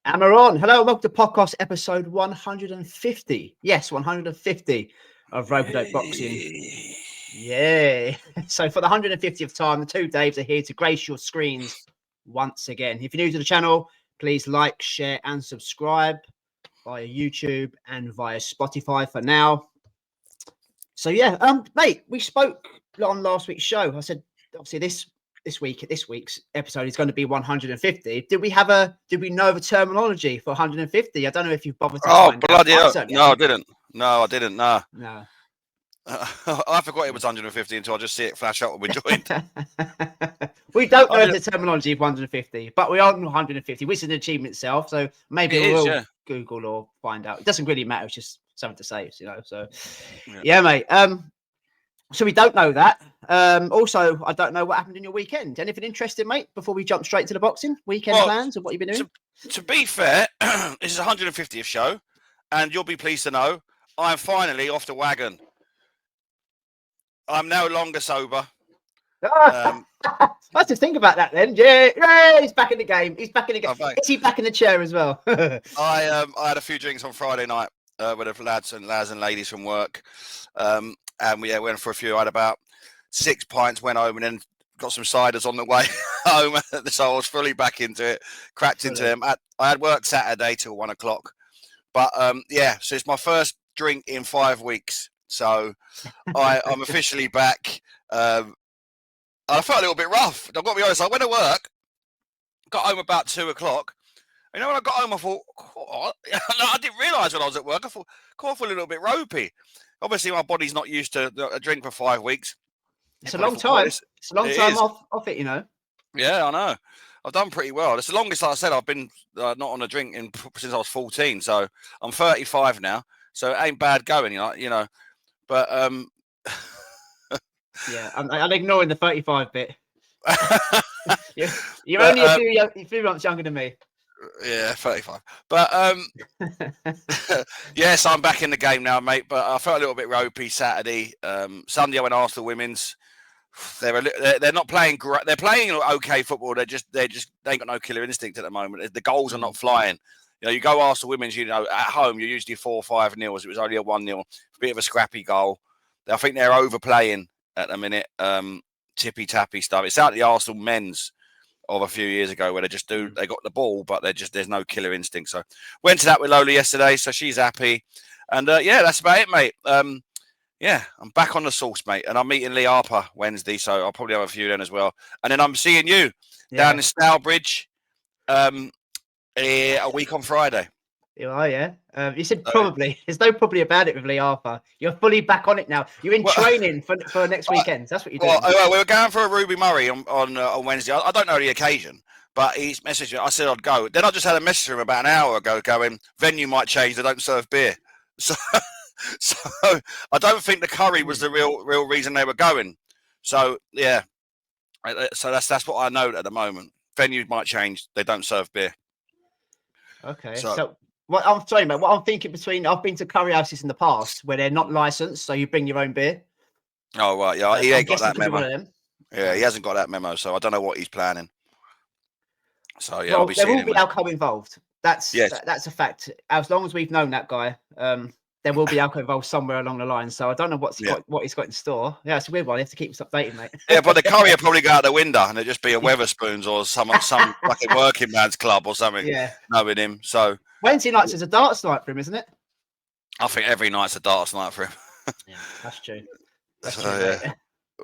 And we're on. Hello, welcome to podcast episode 150. Yes, 150 of Rope Boxing. Yeah. So for the 150th time, the two Daves are here to grace your screens once again. If you're new to the channel, please like, share, and subscribe via YouTube and via Spotify for now. So yeah, mate, we spoke on last week's show. I said obviously this week's episode is going to be 150. Did we know the terminology for 150? I don't know if you've bothered to find bloody out. hell. No, I didn't. No. No. I forgot it was 150 until I just see it flash up when we joined. We don't know the terminology of 150, but we are on 150, which is an achievement itself. So maybe we'll Google or find out. It doesn't really matter. It's just something to say, you know. So yeah, mate. So we don't know that. Also, I don't know what happened in your weekend. Anything interesting, mate, before we jump straight to the boxing? Weekend plans and what you've been doing? To be fair, this is 150th show, and you'll be pleased to know I'm finally off the wagon. I'm no longer sober. Let's just think about that then. Yeah, he's back in the game. He's back in the game. Is he back in the chair as well? I had a few drinks on Friday night with the lads and ladies from work. And we went for a few. I had about 6 pints, went home, and then got some ciders on the way home. So I was fully back into it, cracked into them. I had work Saturday till 1 o'clock. But so it's my first drink in 5 weeks. So I'm officially back. I felt a little bit rough. I've got to be honest. I went to work, got home about 2 o'clock. You know, when I got home, I thought, I didn't realise when I was at work. I thought, I feel a little bit ropey. Obviously, my body's not used to a drink for 5 weeks. It's a long time. It's a long time off it, you know. Yeah, I know. I've done pretty well. It's the longest, like I said, I've been not on a drink since I was 14. So I'm 35 now. So it ain't bad going, you know. But yeah, I'm ignoring the 35 bit. You're only a few months younger than me. Yeah, 35. But yes, I'm back in the game now, mate. But I felt a little bit ropey Saturday. Sunday I went Arsenal women's. They're not playing great. They're playing okay football. They ain't got no killer instinct at the moment. The goals are not flying. You know, you go Arsenal women's. You know, at home you're usually 4 or 5 nils. It was only a 1-0. A bit of a scrappy goal. I think they're overplaying at the minute. Tippy tappy stuff. It's out the Arsenal men's of a few years ago where they got the ball, but there's no killer instinct. So went to that with Lola yesterday, so she's happy. And that's about it, mate. I'm back on the sauce, mate. And I'm meeting Lee Harper Wednesday, so I'll probably have a few then as well. And then I'm seeing you down in Stourbridge a week on Friday. You are, yeah. You said probably. There's no probably about it with Lee Harper. You're fully back on it now. You're in training for next weekend. That's what you're doing. Well, we were going for a Ruby Murray on Wednesday. I don't know the occasion, but he's messaged me. I said I'd go. Then I just had a message from him about an hour ago going, venue might change. They don't serve beer. So I don't think the curry was the real reason they were going. So, yeah. So that's what I know at the moment. Venue might change. They don't serve beer. Okay. So what I'm sorry, mate. What I'm thinking I've been to curry houses in the past where they're not licensed, so you bring your own beer. Oh right, yeah, he ain't got that memo. Yeah, he hasn't got that memo, so I don't know what he's planning. So yeah, well, I'll be there seeing will be alcohol involved. That's a fact. As long as we've known that guy, there will be alcohol involved somewhere along the line. So I don't know what he's got in store. Yeah, it's a weird one. You have to keep us updated, mate. Yeah, but the curry will probably go out the window and it'll just be a Weatherspoons or some fucking working man's club or something. Yeah, knowing him. So Wednesday nights is a darts night for him, isn't it? I think every night's a darts night for him. Yeah, that's true. Yeah.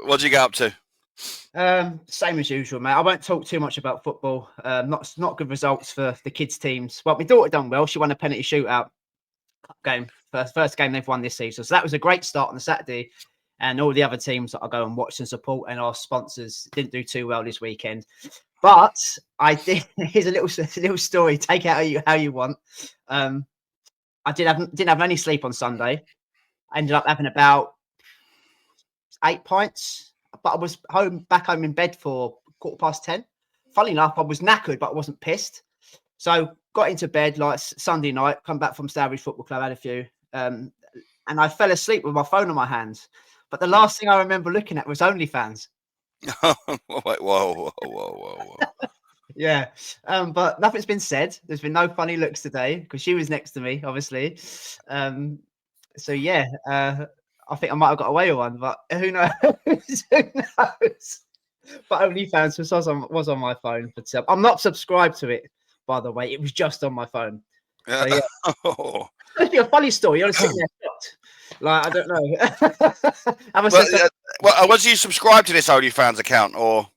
What do you get up to? Same as usual, mate. I won't talk too much about football. Not good results for the kids' teams. Well, my daughter done well. She won a penalty shootout game, first game they've won this season. So that was a great start on the Saturday. And all the other teams that I go and watch and support and our sponsors didn't do too well this weekend. But I did. Here's a little story. Take it how you want. I didn't have any sleep on Sunday. I ended up having about 8 pints, but I was back home in bed for 10:15. Funnily enough, I was knackered, but I wasn't pissed. So got into bed like Sunday night, come back from Stourbridge Football Club, had a few, and I fell asleep with my phone on my hands. But the last thing I remember looking at was OnlyFans. Whoa. Yeah. But nothing's been said. There's been no funny looks today because she was next to me, obviously. So yeah, I think I might have got away with one, but who knows? Who knows? But OnlyFans was on my phone. But I'm not subscribed to it, by the way. It was just on my phone. So yeah, Oh. it's a funny story. You're sitting there shocked. Like I don't know. Was you subscribed to this OnlyFans account or?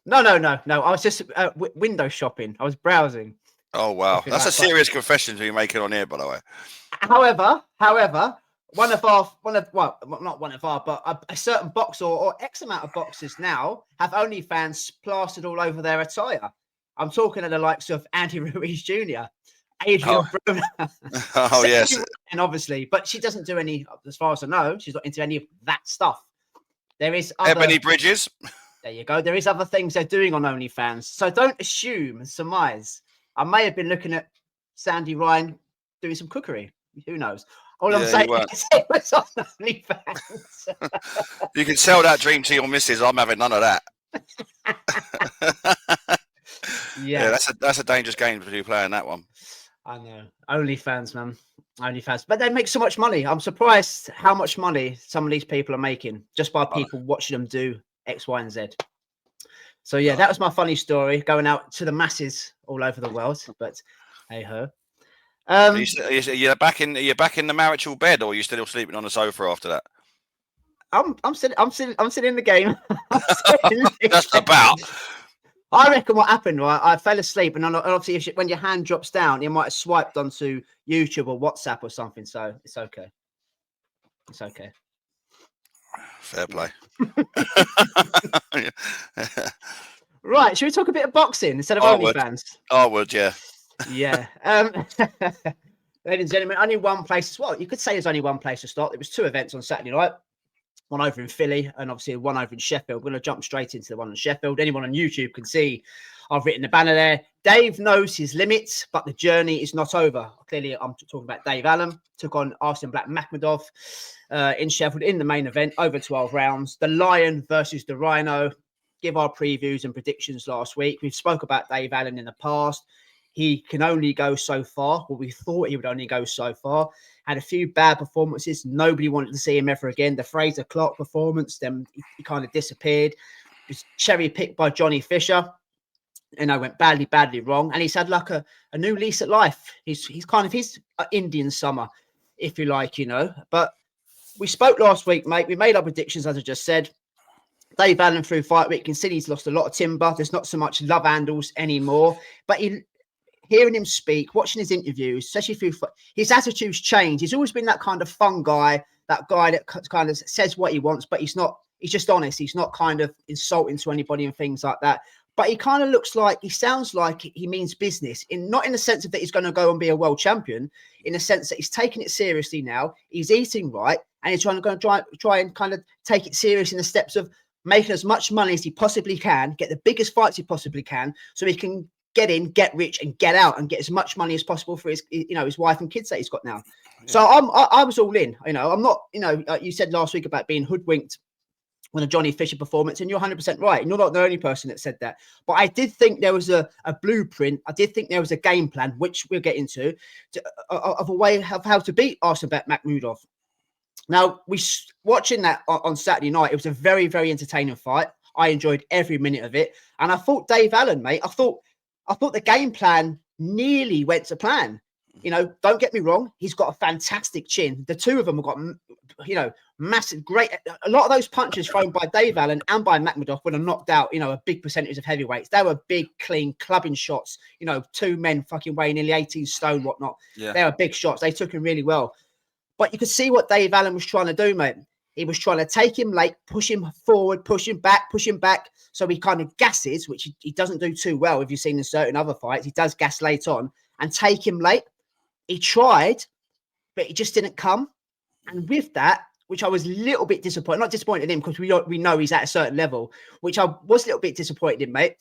No. I was just window shopping. I was browsing. Oh wow, that's a serious confession to be making on here, by the way. However, but a certain box or X amount of boxes now have OnlyFans plastered all over their attire. I'm talking of the likes of Andy Ruiz Jr., Adrian Bruner. Oh yes, and obviously, but she doesn't do any, as far as I know, she's not into any of that stuff. There is Ebony Bridges. There you go. There is other things they're doing on OnlyFans, so don't assume and surmise. I may have been looking at Sandy Ryan doing some cookery. Who knows? All I'm saying is it was on OnlyFans. You can sell that dream to your missus. I'm having none of that. Yeah, that's a dangerous game to be playing that one. I know. OnlyFans, man. OnlyFans. But they make so much money. I'm surprised how much money some of these people are making just by people watching them do X, Y, and Z. So yeah, that was my funny story going out to the masses all over the world. But hey ho. You're back in the marital bed, or are you still sleeping on the sofa after that? I'm sitting in the game. Just about. I reckon what happened, right? I fell asleep, and obviously, when your hand drops down, you might have swiped onto YouTube or WhatsApp or something. So it's okay. It's okay. Fair play. Right, should we talk a bit of boxing instead of OnlyFans? I would, yeah. Yeah. Ladies and gentlemen, only one place. Well, you could say there's only one place to start. There was two events on Saturday night. One over in Philly and obviously one over in Sheffield. We're going to jump straight into the one in Sheffield. Anyone on YouTube can see I've written the banner there. Dave knows his limits, but the journey is not over. Clearly, I'm talking about Dave Allen. Took on Arslanbek Makhmudov in Sheffield in the main event, over 12 rounds. The Lion versus the Rhino. Give our previews and predictions last week. We've spoke about Dave Allen in the past. He can only go so far. Well, we thought he would only go so far. Had a few bad performances. Nobody wanted to see him ever again. The Fraser Clark performance, then he kind of disappeared. He was cherry picked by Johnny Fisher. And I went badly wrong. And he's had like a new lease at life. He's kind of his Indian summer, if you like, you know. But we spoke last week, mate. We made our predictions, as I just said. Dave Allen through fight week. You can see he's lost a lot of timber. There's not so much love handles anymore. But hearing him speak, watching his interviews, especially through his attitude's changed. He's always been that kind of fun guy, that guy that kind of says what he wants, but he's just honest. He's not kind of insulting to anybody and things like that. But he kind of sounds like he means business, not in the sense of that he's going to go and be a world champion, in the sense that he's taking it seriously now. He's eating right, and he's trying to try and kind of take it serious in the steps of making as much money as he possibly can, get the biggest fights he possibly can, so he can get in, get rich, and get out and get as much money as possible for his wife and kids that he's got now. Yeah. So I was all in. I'm not. You said last week about being hoodwinked on a Johnny Fisher performance, and you're 100% right. And you're not the only person that said that. But I did think there was a blueprint. I did think there was a game plan, which we'll get into, of a way of how to beat Arslanbek Makhmudov. Now, watching that on Saturday night, it was a very, very entertaining fight. I enjoyed every minute of it. And I thought Dave Allen, mate, I thought the game plan nearly went to plan. Don't get me wrong. He's got a fantastic chin. The two of them have got, massive, great. A lot of those punches thrown by Dave Allen and by Makhmudov when knocked out, a big percentage of heavyweights. They were big, clean, clubbing shots. Two men fucking weighing nearly 18 stone, whatnot. Yeah. They were big shots. They took him really well. But you could see what Dave Allen was trying to do, mate. He was trying to take him late, push him forward, push him back. So he kind of gasses, which he doesn't do too well. If you've seen in certain other fights, he does gas late on and take him late. He tried, but he just didn't come. And with that, which I was a little bit disappointed, not disappointed in him because we know he's at a certain level, which I was a little bit disappointed in, mate,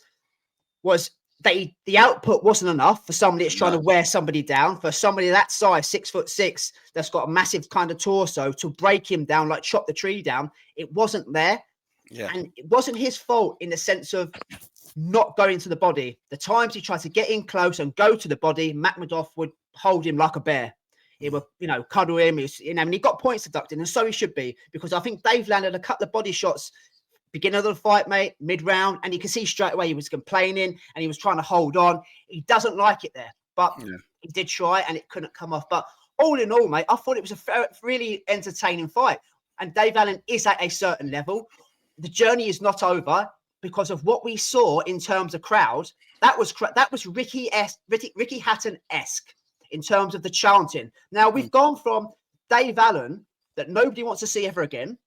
was that the output wasn't enough for somebody that's trying to wear somebody down, for somebody that size, 6'6", that's got a massive kind of torso to break him down, like chop the tree down. It wasn't there. Yeah. And it wasn't his fault in the sense of not going to the body. The times he tried to get in close and go to the body, Makhmudov would hold him like a bear. He would, cuddle him. And he got points deducted, and so he should be, because I think Dave landed a couple of body shots beginning of the fight, mate, mid-round, and you can see straight away he was complaining and he was trying to hold on. He doesn't like it there, but he did try and it couldn't come off. But all in all, mate, I thought it was a really entertaining fight. And Dave Allen is at a certain level. The journey is not over because of what we saw in terms of crowd. That was Ricky Hatton-esque in terms of the chanting. Now, we've gone from Dave Allen that nobody wants to see ever again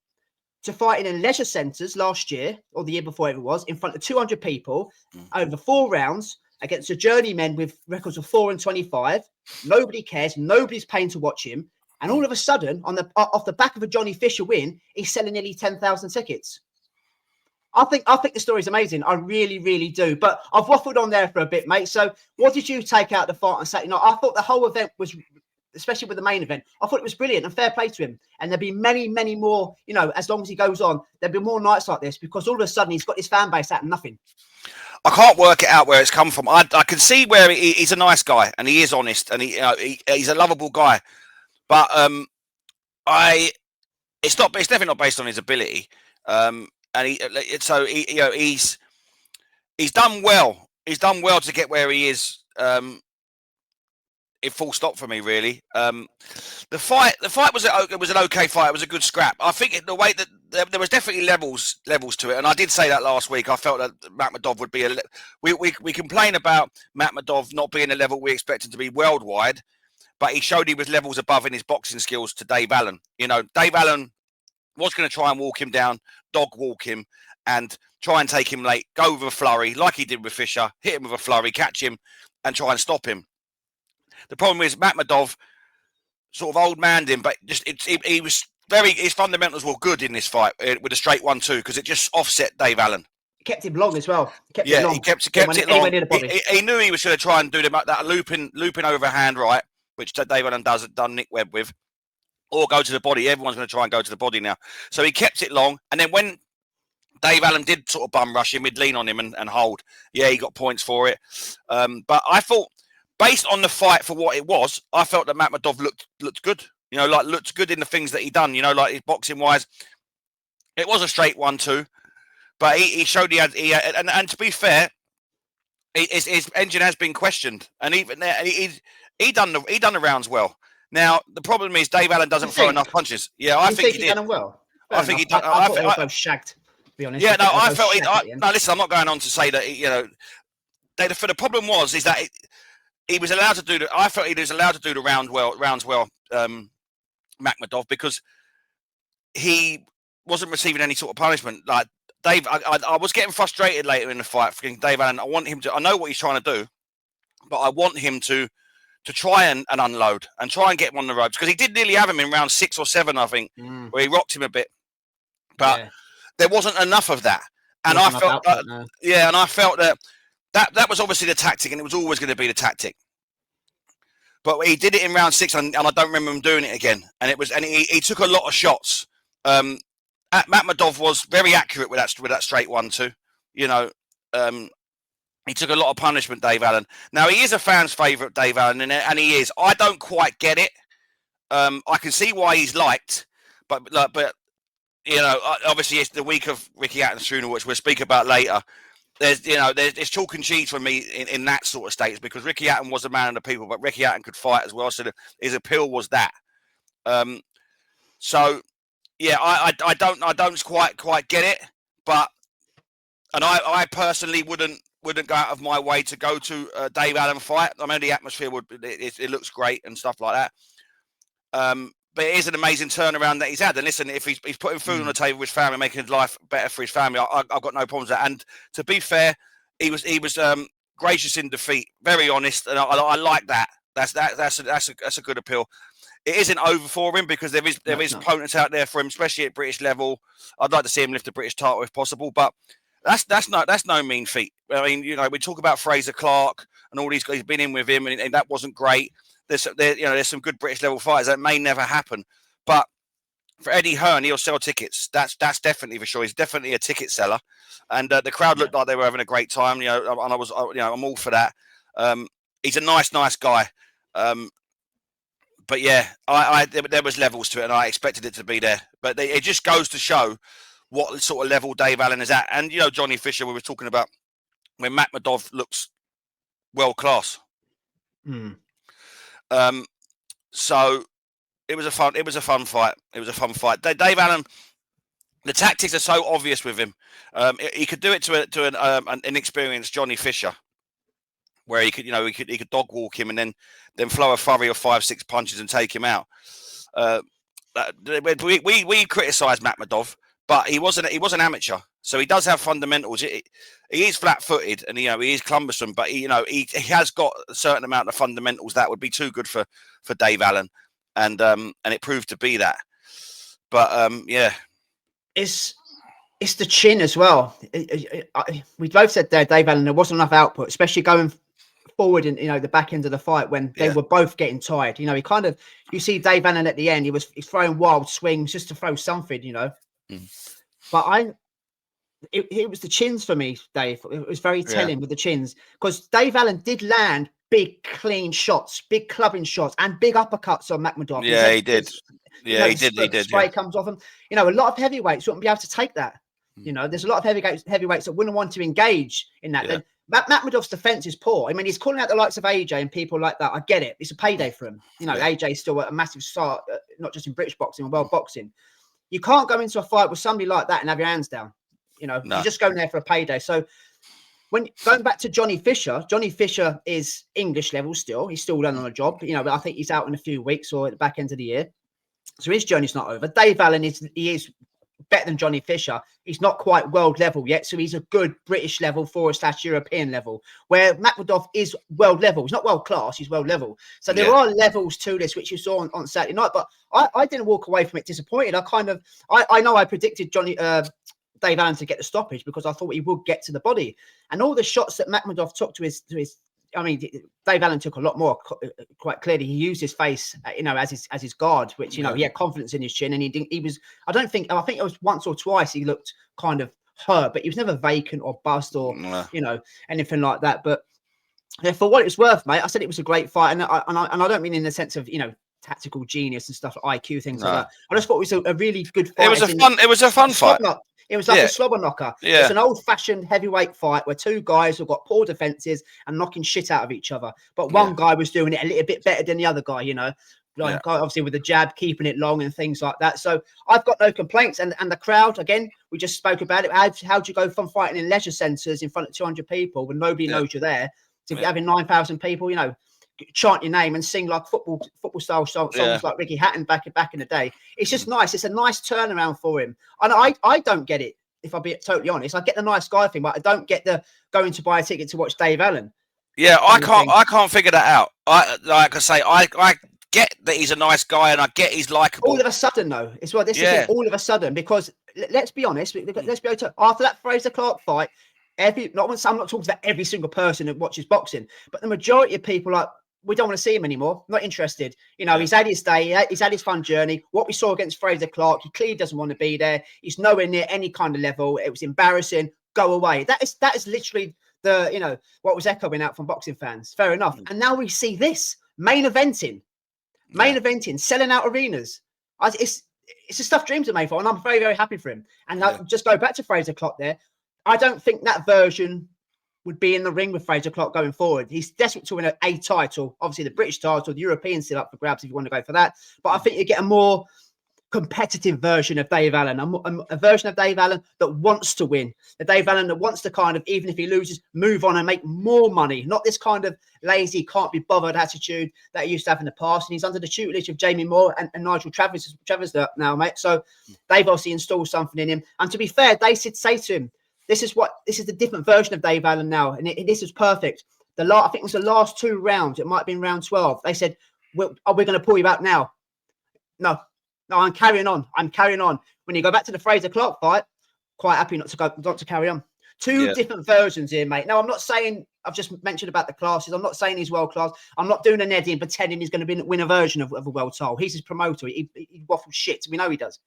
to fighting in leisure centres last year, or the year before it was, in front of 200 people over 4 rounds against a journeyman with records of 4-25. Nobody cares. Nobody's paying to watch him. And all of a sudden, off the back of a Johnny Fisher win, he's selling nearly 10,000 tickets. I think the story's amazing. I really, really do. But I've waffled on there for a bit, mate. So what did you take out of the fight on Saturday night? I thought the whole event was, especially with the main event, I thought it was brilliant and fair play to him. And there'll be many, many more, as long as he goes on, there'll be more nights like this, because all of a sudden he's got his fan base out of nothing. I can't work it out where it's come from. I can see where he's a nice guy and he is honest and he's a lovable guy. But it's definitely not based on his ability. And he's done well. He's done well to get where he is. It full stop for me, really. The fight was an okay fight. It was a good scrap. I think the way that there was definitely levels to it, and I did say that last week. I felt that Makhmudov would be we complain about Makhmudov not being a level we expect him to be worldwide, but he showed he was levels above in his boxing skills to Dave Allen. Dave Allen was going to try and walk him down, dog walk him, and try and take him late, go with a flurry like he did with Fisher, hit him with a flurry, catch him, and try and stop him. The problem is Makhmudov sort of old manned him, but just his fundamentals were good in this fight with a straight 1-2 because it just offset Dave Allen. Kept him long as well. He kept it long. He knew he was going to try and do that looping overhand right, which Dave Allen done Nick Webb with, or go to the body. Everyone's going to try and go to the body now. So he kept it long, and then when Dave Allen did sort of bum rush him, he'd lean on him and hold. Yeah, he got points for it. But I thought, based on the fight for what it was, I felt that Makhmudov looked good. Looked good in the things that he done. Like his boxing wise, it was a straight 1-2, but he showed he had. And to be fair, his engine has been questioned, and even there, he done the rounds well. Now the problem is Dave Allen doesn't throw enough punches. Yeah, I think he did. Done them well. I think he done. I thought they were both shagged. To be honest. Yeah, no, I felt. No, listen, I'm not going on to say that. The problem was that. He was allowed to do I felt he was allowed to do the rounds well, Makhmudov, because he wasn't receiving any sort of punishment. Like Dave, I was getting frustrated later in the fight, thinking Dave Allen. I want him to. I know what he's trying to do, but I want him to try and unload and try and get him on the ropes, because he did nearly have him in round 6 or 7, I think, where he rocked him a bit, but there wasn't enough of that. And I felt, and I felt that. That was obviously the tactic, and it was always going to be the tactic. But he did it in round 6, and I don't remember him doing it again. And he took a lot of shots. Makhmudov was very accurate with that straight 1-2. He took a lot of punishment, Dave Allen. Now he is a fan's favourite, Dave Allen, and he is. I don't quite get it. I can see why he's liked, but obviously it's the week of Ricky Hatton's funeral, which we'll speak about later. There's chalk and cheese for me in that sort of status, because Ricky Hatton was a man of the people, but Ricky Hatton could fight as well. So his appeal was that. I don't quite get it, and I personally wouldn't go out of my way to go to a Dave Allen fight. I mean, the atmosphere it looks great and stuff like that. But it is an amazing turnaround that he's had. And listen, if he's putting food on the table with his family, making his life better for his family, I've got no problems with that. And to be fair, he was gracious in defeat, very honest, and I like that. That's a good appeal. It isn't over for him, because there is opponents out there for him, especially at British level. I'd like to see him lift the British title if possible, but that's no mean feat. I mean, we talk about Fraser Clark and all these guys. He's been in with him, and that wasn't great. There's some good British level fighters that may never happen, but for Eddie Hearn, he'll sell tickets. That's definitely for sure. He's definitely a ticket seller, and the crowd looked like they were having a great time. And I was, I'm all for that. He's a nice guy. But yeah, there was levels to it, and I expected it to be there. But it just goes to show what sort of level Dave Allen is at. And Johnny Fisher, we were talking about when Makhmudov looks world class. So it was a fun fight. It was a fun fight. Dave Allen, the tactics are so obvious with him. He could do it to an inexperienced Johnny Fisher, where he could dog walk him and then flow a flurry of 5-6 punches and take him out. We criticised Makhmudov, but he was an amateur, so he does have fundamentals. He is flat-footed and he is cumbersome, but he has got a certain amount of fundamentals that would be too good for Dave Allen, and it proved to be that. But yeah, it's the chin as well. We both said there, Dave Allen, there wasn't enough output, especially going forward in the back end of the fight when they were both getting tired. He kind of, you see Dave Allen at the end, he's throwing wild swings just to throw something, But it was the chins for me, Dave. It was very telling with the chins, because Dave Allen did land big clean shots, big clubbing shots, and big uppercuts on Makhmudov. Yeah, he did. Yeah, he did. Spray comes off him. A lot of heavyweights wouldn't be able to take that. There's a lot of heavyweights that wouldn't want to engage in that. Yeah. Makhmudov's defense is poor. I mean, he's calling out the likes of AJ and people like that. I get it. It's a payday for him. AJ is still a massive star, not just in British boxing, but world boxing. You can't go into a fight with somebody like that and have your hands down. No. You're just going there for a payday. So when going back to Johnny Fisher is English level still. He's still learning on a job. But I think he's out in a few weeks or at the back end of the year. So his journey's not over. Dave Allen is better than Johnny Fisher. He's not quite world level yet, so he's a good British level / European level, where Makhmudov is world level. He's not world class, he's world level. So there are levels to this, which you saw on Saturday night, but I didn't walk away from it disappointed. I know I predicted Dave Allen to get the stoppage because I thought he would get to the body, and all the shots that Makhmudov took to his I mean, Dave Allen took a lot more. Quite clearly, he used his face, as his guard, which he had confidence in his chin, and he was. I think it was once or twice he looked kind of hurt, but he was never vacant or buzzed or anything like that. But for what it's worth, mate, I said it was a great fight, and I don't mean in the sense of tactical genius and stuff, like IQ things like that. I just thought it was a really good fight. It was a fun fight. It was like a slobber knocker. Yeah. It's an old-fashioned heavyweight fight where two guys have got poor defenses and knocking shit out of each other. But one guy was doing it a little bit better than the other guy, obviously with the jab, keeping it long and things like that. So I've got no complaints. And the crowd, again, we just spoke about it. How do you go from fighting in leisure centres in front of 200 people when nobody knows you're there to having 9,000 people, chant your name and sing like football style songs like Ricky Hatton back in the day. It's just nice. It's a nice turnaround for him. And I don't get it, if I'll be totally honest. I get the nice guy thing, but I don't get the going to buy a ticket to watch Dave Allen. Yeah, I can't figure that out. I get that he's a nice guy and I get he's likable. All of a sudden, though, it's what this is. All of a sudden, because let's be honest, after that Fraser Clark fight, I'm not talking about every single person that watches boxing, but the majority of people we don't want to see him anymore. Not interested. He's had his day. He's had his fun journey. What we saw against Fraser Clark, he clearly doesn't want to be there. He's nowhere near any kind of level. It was embarrassing. Go away. That is literally what was echoing out from boxing fans. Fair enough. And now we see this main eventing, selling out arenas. It's the stuff dreams are made for, and I'm very, very happy for him. And just go back to Fraser Clark there. I don't think that version would be in the ring with Fraser Clark going forward. He's desperate to win a title, obviously the British title, the European still up for grabs if you want to go for that. But I think you get a more competitive version of Dave Allen, a version of Dave Allen that wants to win, a Dave Allen that wants to kind of, even if he loses, move on and make more money, not this kind of lazy, can't be bothered attitude that he used to have in the past. And he's under the tutelage of Jamie Moore and Nigel Travers now, mate. So they've obviously installed something in him. And to be fair, they should say to him, this is the different version of Dave Allen now. And this is perfect. I think it was the last 2 rounds. It might have been round 12. They said, we're going to pull you out now. No, I'm carrying on. When you go back to the Fraser Clark fight, quite happy not to carry on. Two different versions here, mate. Now, I'm not saying, I've just mentioned about the classes. I'm not saying he's world class. I'm not doing an Eddie and pretending he's going to win a version of a world title. He's his promoter. He waffles shit. We know he does.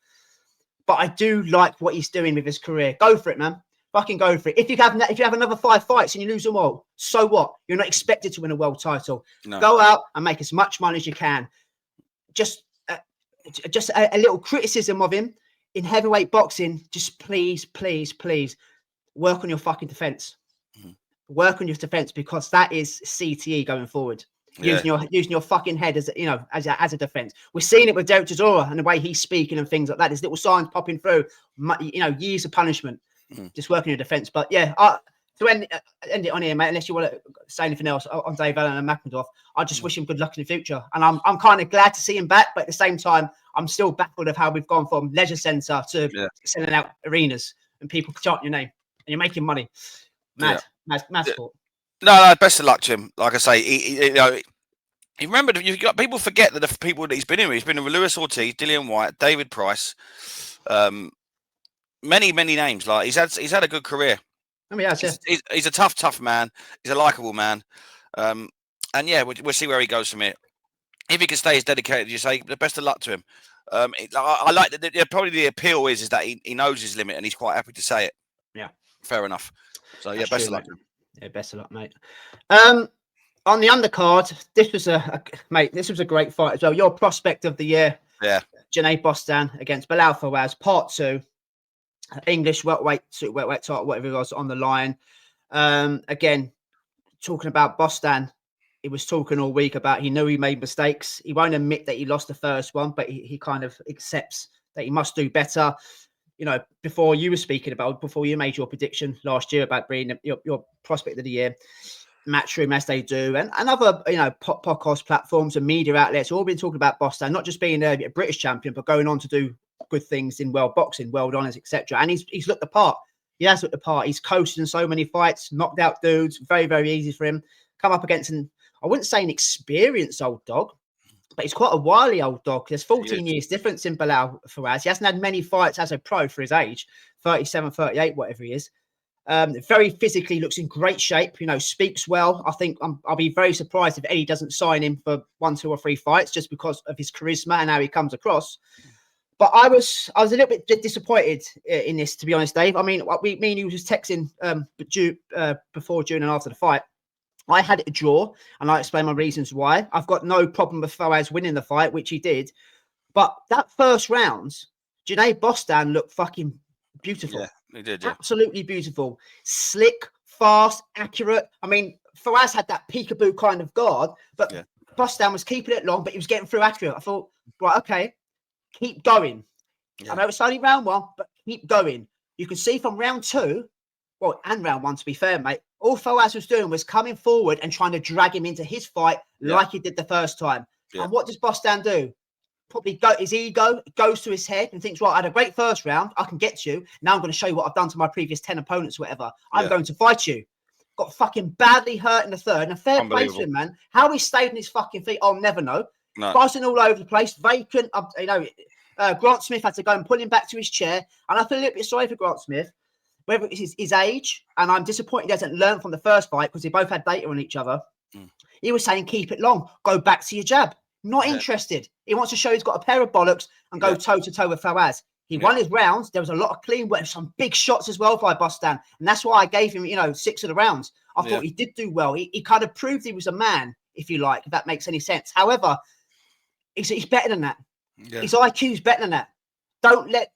But I do like what he's doing with his career. Go for it, man. Fucking go for it. If you have another 5 fights and you lose them all, so what? You're not expected to win a world title. No. Go out and make as much money as you can. Just a little criticism of him in heavyweight boxing. Just please, please, please work on your fucking defense. Work on your defense, because that is CTE going forward. Using your fucking head as a defense. We're seeing it with Derek Chisora and the way he's speaking and things like that. There's little signs popping through. Years of punishment. Just working your defense. But yeah, to end it on here, mate. Unless you want to say anything else on Dave Allen and Makhmudov, I just wish him good luck in the future. And I'm kind of glad to see him back, but at the same time, I'm still baffled of how we've gone from leisure centre to selling out arenas and people chant your name and you're making money. Mad sport. No, best of luck to him. Like I say, you remember, you've got people forget that the people that he's been in with. He's been with Lewis Ortiz, Dillian White, David Price, many names. Like he's had a good career. I mean, he's a tough man. He's a likable man. And yeah, we'll see where he goes from here. If he can stay as dedicated as you say, the best of luck to him. I like that. Probably the appeal is that he knows his limit and he's quite happy to say it. Yeah, fair enough. So yeah, best of luck. Yeah, best of luck, mate. On the undercard, this was a great fight as well. Your prospect of the year, Junaid Bostan against Bilal Fawaz, part 2, English welterweight title, whatever it was, on the line. Again, talking about Bostan, he was talking all week about he knew he made mistakes. He won't admit that he lost the first one, but he kind of accepts that he must do better. Before you made your prediction last year about being your prospect of the year, Matchroom, as they do, and other podcast platforms and media outlets all been talking about Bostan, not just being a British champion, but going on to do good things in world boxing, world honours, etc. And he's looked the part. He has looked the part. He's coasted in so many fights, knocked out dudes. Very, very easy for him. Come up against I wouldn't say an experienced old dog, but he's quite a wily old dog. There's 14 years difference in Bilal Fawaz. He hasn't had many fights as a pro for his age, 37, 38, whatever he is. Very physically, looks in great shape, speaks well. I think I'll be very surprised if Eddie doesn't sign him for 1, 2 or 3 fights just because of his charisma and how he comes across. But I was a little bit disappointed in this, to be honest, Dave. I mean, me and you was just texting before, during and after the fight. I had it a draw, and I explained my reasons why. I've got no problem with Fawaz winning the fight, which he did. But that first round, Junaid Bostan looked fucking beautiful. Yeah, he did. Absolutely beautiful. Slick, fast, accurate. I mean, Fawaz had that peekaboo kind of guard, but Bostan was keeping it long, but he was getting through accurate. I thought, right, okay, keep going. I know it's only round 1, but keep going. You can see from round 2, and round 1, to be fair, mate, all Fawaz was doing was coming forward and trying to drag him into his fight like he did the first time. And what does Bostan do? Probably his ego goes to his head and thinks, right, I had a great first round. I can get to you. Now I'm going to show you what I've done to my previous 10 opponents, whatever. I'm going to fight you. Got fucking badly hurt in the third. And a fair play to him, man. How he stayed on his fucking feet, I'll never know. Buzzing all over the place, vacant. Grant Smith had to go and pull him back to his chair. And I feel a little bit sorry for Grant Smith. Whether it's his age, and I'm disappointed he hasn't learned from the first fight because they both had data on each other. He was saying, keep it long, go back to your jab. Not interested. He wants to show he's got a pair of bollocks and go toe-to-toe with Fawaz. He won his rounds. There was a lot of clean work, some big shots as well by Bostan. And that's why I gave him, 6 of the rounds. I thought he did do well. He kind of proved he was a man, if you like, if that makes any sense. However, he's better than that. His IQ's better than that. Don't let...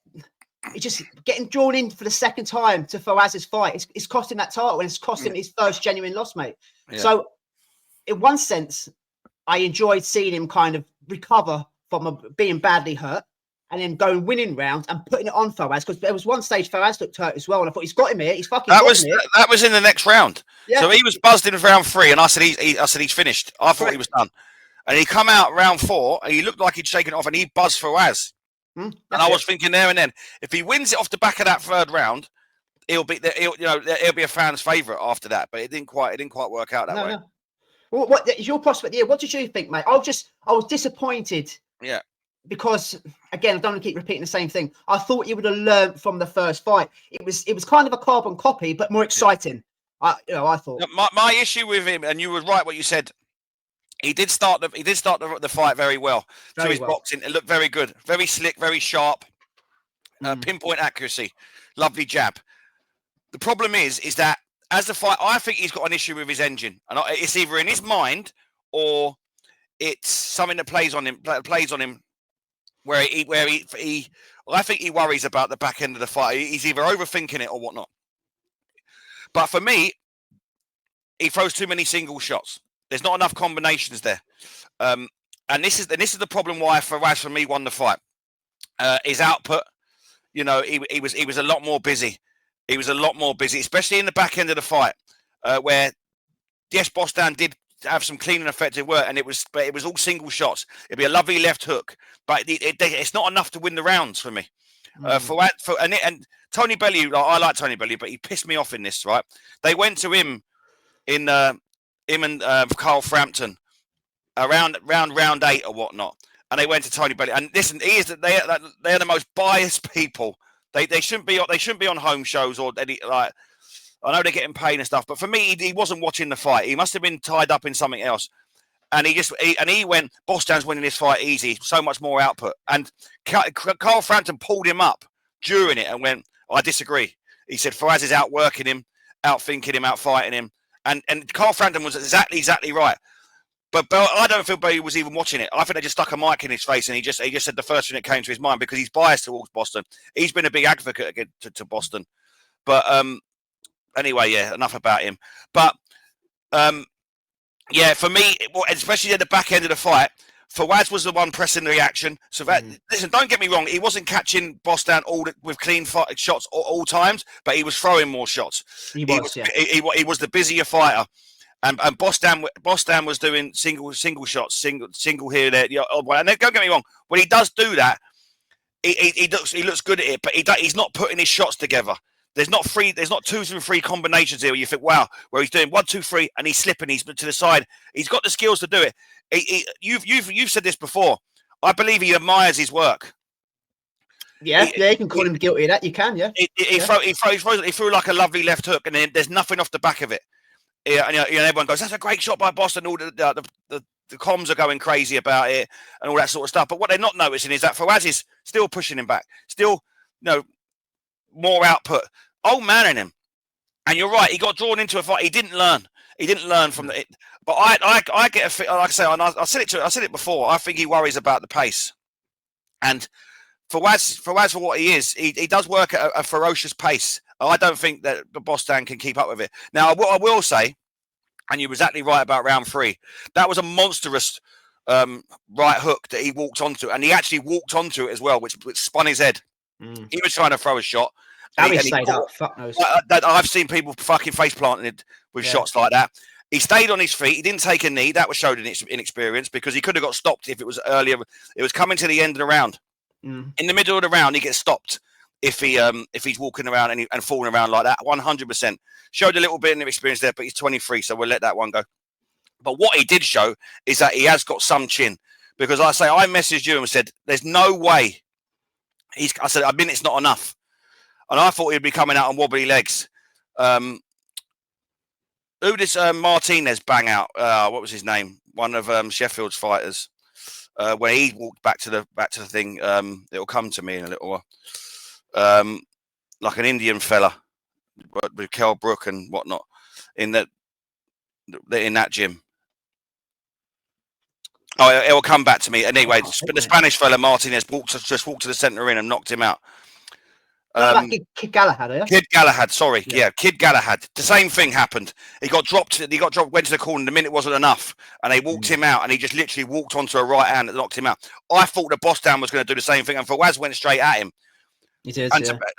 He's just getting drawn in for the second time to Fawaz's fight. It's costing that title, and it's costing his first genuine loss, mate. So, in one sense, I enjoyed seeing him kind of recover from being badly hurt and then going winning rounds and putting it on Fawaz, because there was one stage Fawaz looked hurt as well, and I thought he's got him here. He's fucking got him here. That was in the next round. So he was buzzed in round 3, and I said he's finished. I thought he was done, and he come out round 4, and he looked like he'd shaken it off, and he buzzed Fawaz. And I was thinking there and then, if he wins it off the back of that third round, he'll be a fan's favourite after that. But it didn't quite work out that way. No. Well, what is your prospect here? What did you think, mate? I was disappointed. because again, I don't want to keep repeating the same thing. I thought he would have learned from the first fight. It was kind of a carbon copy, but more exciting. I thought. My issue with him, and you were right what you said. He did start the fight very well. To his boxing, it looked very good, very slick, very sharp, pinpoint accuracy, lovely jab. The problem is that as the fight, I think he's got an issue with his engine, and it's either in his mind or it's something that plays on him. Where I think he worries about the back end of the fight. He's either overthinking it or whatnot. But for me, he throws too many single shots. There's not enough combinations there, and this is the problem why Fawaz for me won the fight. His output, he was a lot more busy. He was a lot more busy, especially in the back end of the fight, where Josh Bostan did have some clean and effective work, and it was all single shots. It'd be a lovely left hook, but it's not enough to win the rounds for me. And Tony Bellew, I like Tony Bellew, but he pissed me off in this. Right, they went to him in him and Carl Frampton around round 8 or whatnot, and they went to Tony Bellew. And listen, they're the most biased people. They shouldn't be on home shows or any like. I know they're getting paid and stuff, but for me, he wasn't watching the fight. He must have been tied up in something else. And he went, Bostan's winning this fight easy, so much more output. And Carl Frampton pulled him up during it and went, I disagree. He said Fawaz is outworking him, outthinking him, outfighting him. And Carl Frampton was exactly right. But I don't feel Bellew was even watching it. I think they just stuck a mic in his face and he just said the first thing that came to his mind because he's biased towards Boston. He's been a big advocate to Boston. But anyway, yeah, enough about him. But yeah, for me, especially at the back end of the fight, Fawaz was the one pressing the action. So listen, don't get me wrong, he wasn't catching Bostan with clean shots all times, but he was throwing more shots. He was the busier fighter. And Bostan was doing single shots, single here, there. And don't get me wrong, when he does do that, he looks good at it, but he's not putting his shots together. There's not 2 and 3 combinations here where you think, wow, where he's doing 1, 2, 3, and he's slipping, he's to the side. He's got the skills to do it. You've said this before. I believe he admires his work. Yeah, you can call him guilty of that. You can, yeah. He threw like a lovely left hook, and then there's nothing off the back of it. Yeah, and everyone goes, that's a great shot by Boston. All the comms are going crazy about it and all that sort of stuff. But what they're not noticing is that Fawaz is still pushing him back, still, more output. Old man in him. And you're right, he got drawn into a fight. He didn't learn from it. But I get a, like I say, and I said it before. I think he worries about the pace. And Fawaz for what he is, he does work at a ferocious pace. I don't think that the Bostan can keep up with it. Now, what I will say, and you're exactly right about round 3, that was a monstrous right hook that he walked onto, and he actually walked onto it as well, which spun his head. He was trying to throw a shot. I've seen people fucking face planting it with shots like that. He stayed on his feet. He didn't take a knee. That was showed in inexperience because he could have got stopped if it was earlier. It was coming to the end of the round. In the middle of the round, he gets stopped if he's walking around and falling around like that. 100%. Showed a little bit of experience there, but he's 23, so we'll let that one go. But what he did show is that he has got some chin. Because I messaged you and said, there's no way. I said, I mean, it's not enough. And I thought he'd be coming out on wobbly legs. Who did Martinez bang out? What was his name? One of Sheffield's fighters. When he walked back to the thing, it'll come to me in a little while. Like an Indian fella with Kell Brook and whatnot in that gym. Oh, it will come back to me. Anyway, the Spanish fella Martinez just walked to the centre ring and knocked him out. Kid Galahad, yeah? Kid Galahad, sorry. Yeah, Kid Galahad. The same thing happened. He got dropped, went to the corner, the minute wasn't enough. And they walked him out, and he just literally walked onto a right hand that knocked him out. I thought the Bostan was going to do the same thing, and Fawaz went straight at him. He did,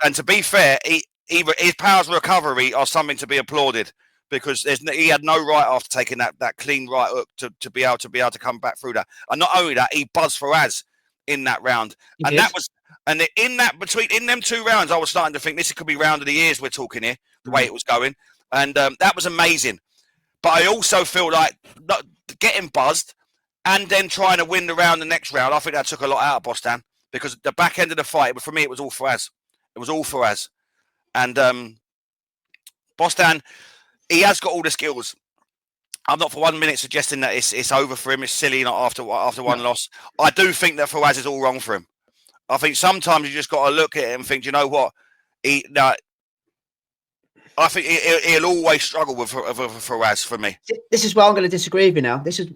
and to be fair, his powers of recovery are something to be applauded. Because he had no right after taking that clean right hook to be able to come back through that. And not only that, he buzzed Fawaz in that round. In them 2 rounds, I was starting to think this could be round of the years we're talking here, the way it was going. And that was amazing. But I also feel like getting buzzed and then trying to win the round the next round, I think that took a lot out of Bostan, because the back end of the fight, but for me, it was all Fawaz. It was all Fawaz. And Bostan, he has got all the skills. I'm not for 1 minute suggesting that it's over for him. It's silly not after one loss. I do think that Fawaz is all wrong for him. I think sometimes you just got to look at it and think, you know what? I think he'll always struggle with Fawaz for me. This is where I'm going to disagree with you now. This is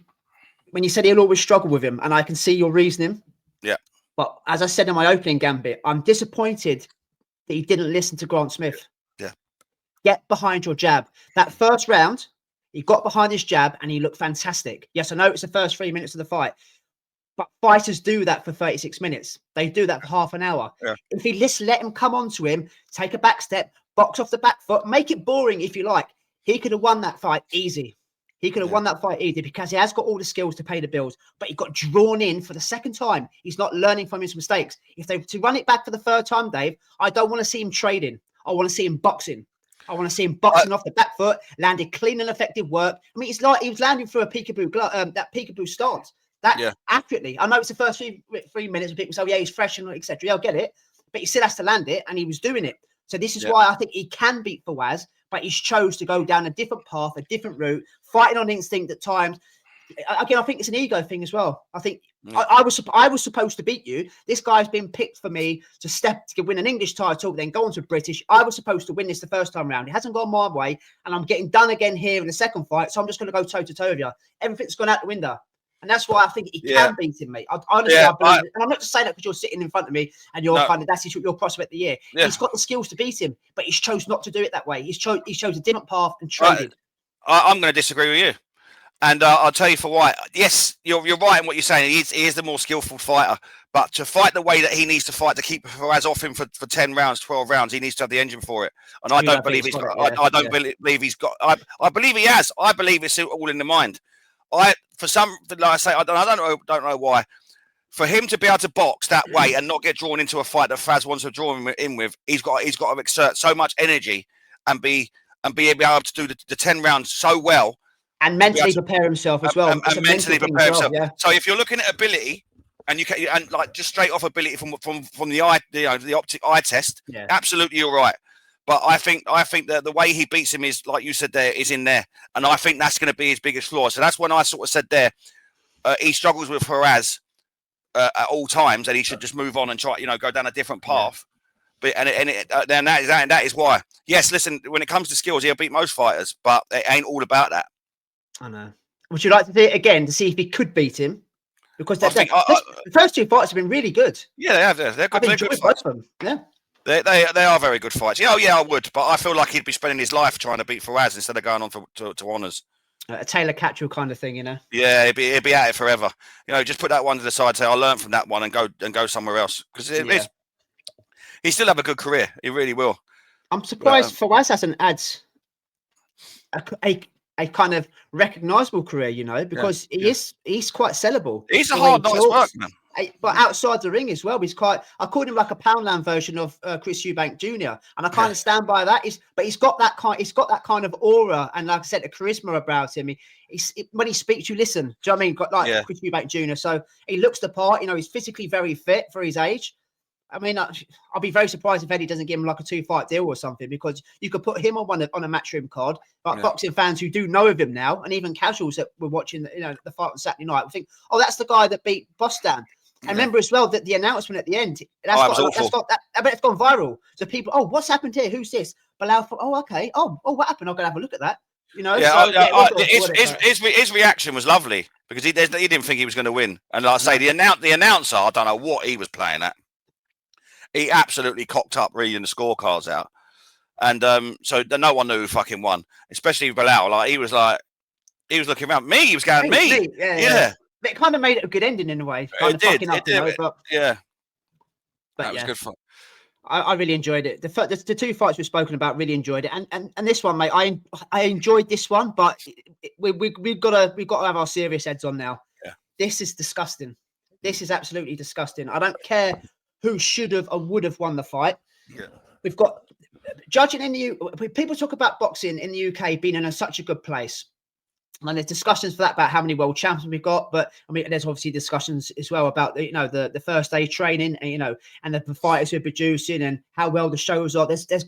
when you said he'll always struggle with him, and I can see your reasoning. Yeah. But as I said in my opening gambit, I'm disappointed that he didn't listen to Grant Smith. Yeah. Get behind your jab. That first round, he got behind his jab and he looked fantastic. Yes, I know it's the first 3 minutes of the fight, but fighters do that for 36 minutes. They do that for half an hour. Yeah. If he just let him come onto him, take a back step, box off the back foot, make it boring if you like, he could have won that fight easy. He could have won that fight easy because he has got all the skills to pay the bills, but he got drawn in for the second time. He's not learning from his mistakes. If they were to run it back for the third time, Dave, I don't want to see him trading. I want to see him boxing. I want to see him boxing off the back foot, landed clean and effective work. I mean, it's like he was landing through a peekaboo that peekaboo stance. That accurately. I know it's the first three minutes and people say, yeah, he's fresh and etc. Yeah, I'll get it. But he still has to land it, and he was doing it. So this is why I think he can beat Fawaz, but he's chose to go down a different path, a different route, fighting on instinct at times. Again, I think it's an ego thing as well. I think I was supposed to beat you. This guy's been picked for me to win an English title, then go on to British. I was supposed to win this the first time round. It hasn't gone my way, and I'm getting done again here in the second fight. So I'm just going to go toe to toe with you. Everything's gone out the window. And that's why I think he can beat him, mate. Honestly, I believe it. And I'm not just saying that because you're sitting in front of me and you're that's your prospect of the year. Yeah. He's got the skills to beat him, but he's chose not to do it that way. He chose a different path and traded. I'm going to disagree with you. And I'll tell you for why. Yes, you're right in what you're saying. He is the more skillful fighter. But to fight the way that he needs to fight to keep Fawaz off him for 10 rounds, 12 rounds, he needs to have the engine for it. And I don't believe he's got it. I don't believe he's got I believe he has. I believe it's all in the mind. Like I say, I don't know why. For him to be able to box that way and not get drawn into a fight that Faz wants to draw him in with, he's got to exert so much energy and be able to do the 10 rounds so well. And mentally prepare himself as well. And mentally prepare himself. Yeah. So if you're looking at ability, and you can, and like just straight off ability from the eye, the optic eye test, absolutely you're right. But I think that the way he beats him is, like you said there, is in there. And I think that's going to be his biggest flaw. So that's when I sort of said there, he struggles with Fawaz at all times, and he should just move on and try, go down a different path. But then that is why. Yes, listen, when it comes to skills, he'll beat most fighters, but it ain't all about that. I know. Would you like to do it again to see if he could beat him? Because the first two fights have been really good. Yeah, they have. They're good. I've enjoyed both of them. Yeah. They are very good fights. Oh, yeah, I would. But I feel like he'd be spending his life trying to beat Fawaz instead of going on to honours. A Taylor Catchell kind of thing, Yeah, he'd be at it forever. Just put that one to the side, say, I learned from that one and go somewhere else. Because he still have a good career. He really will. I'm surprised Fawaz hasn't had a kind of recognisable career, because he's quite sellable. He's a hard night's work, man. But outside the ring as well, I called him like a Poundland version of Chris Eubank Jr. And I kind of stand by that. But he's got that kind of aura and, like I said, a charisma about him. When he speaks, you listen. Do you know what I mean? Chris Eubank Jr. So he looks the part. He's physically very fit for his age. I mean, I'll be very surprised if Eddie doesn't give him like a 2-fight deal or something, because you could put him on a matchroom card. Like boxing fans who do know of him now, and even casuals that were watching the fight on Saturday night, will think, oh, that's the guy that beat Bostan. And remember as well that the announcement at the end, it's gone viral. So people, oh, what's happened here? Who's this? Bilal, oh, okay. Oh, what happened? I'm gonna have a look at that. His reaction was lovely because he didn't think he was going to win. And like I say, the announcer, I don't know what he was playing at. He absolutely cocked up reading the scorecards out. And so no one knew who fucking won, especially Bilal. Like he was looking around. He was going, me. Yeah. But it kind of made it a good ending in a way. It did. But that was good fun. I really enjoyed it. The two fights we've spoken about, really enjoyed it. And this one, mate, I enjoyed this one, but we've got to have our serious heads on now. Yeah. This is disgusting. This is absolutely disgusting. I don't care who should have or would have won the fight. Yeah. We've got judging in the people talk about boxing in the UK being in such a good place. And there's discussions for that about how many world champions we've got, but I mean, there's obviously discussions as well about the first day training, and and the fighters who are producing and how well the shows are. There's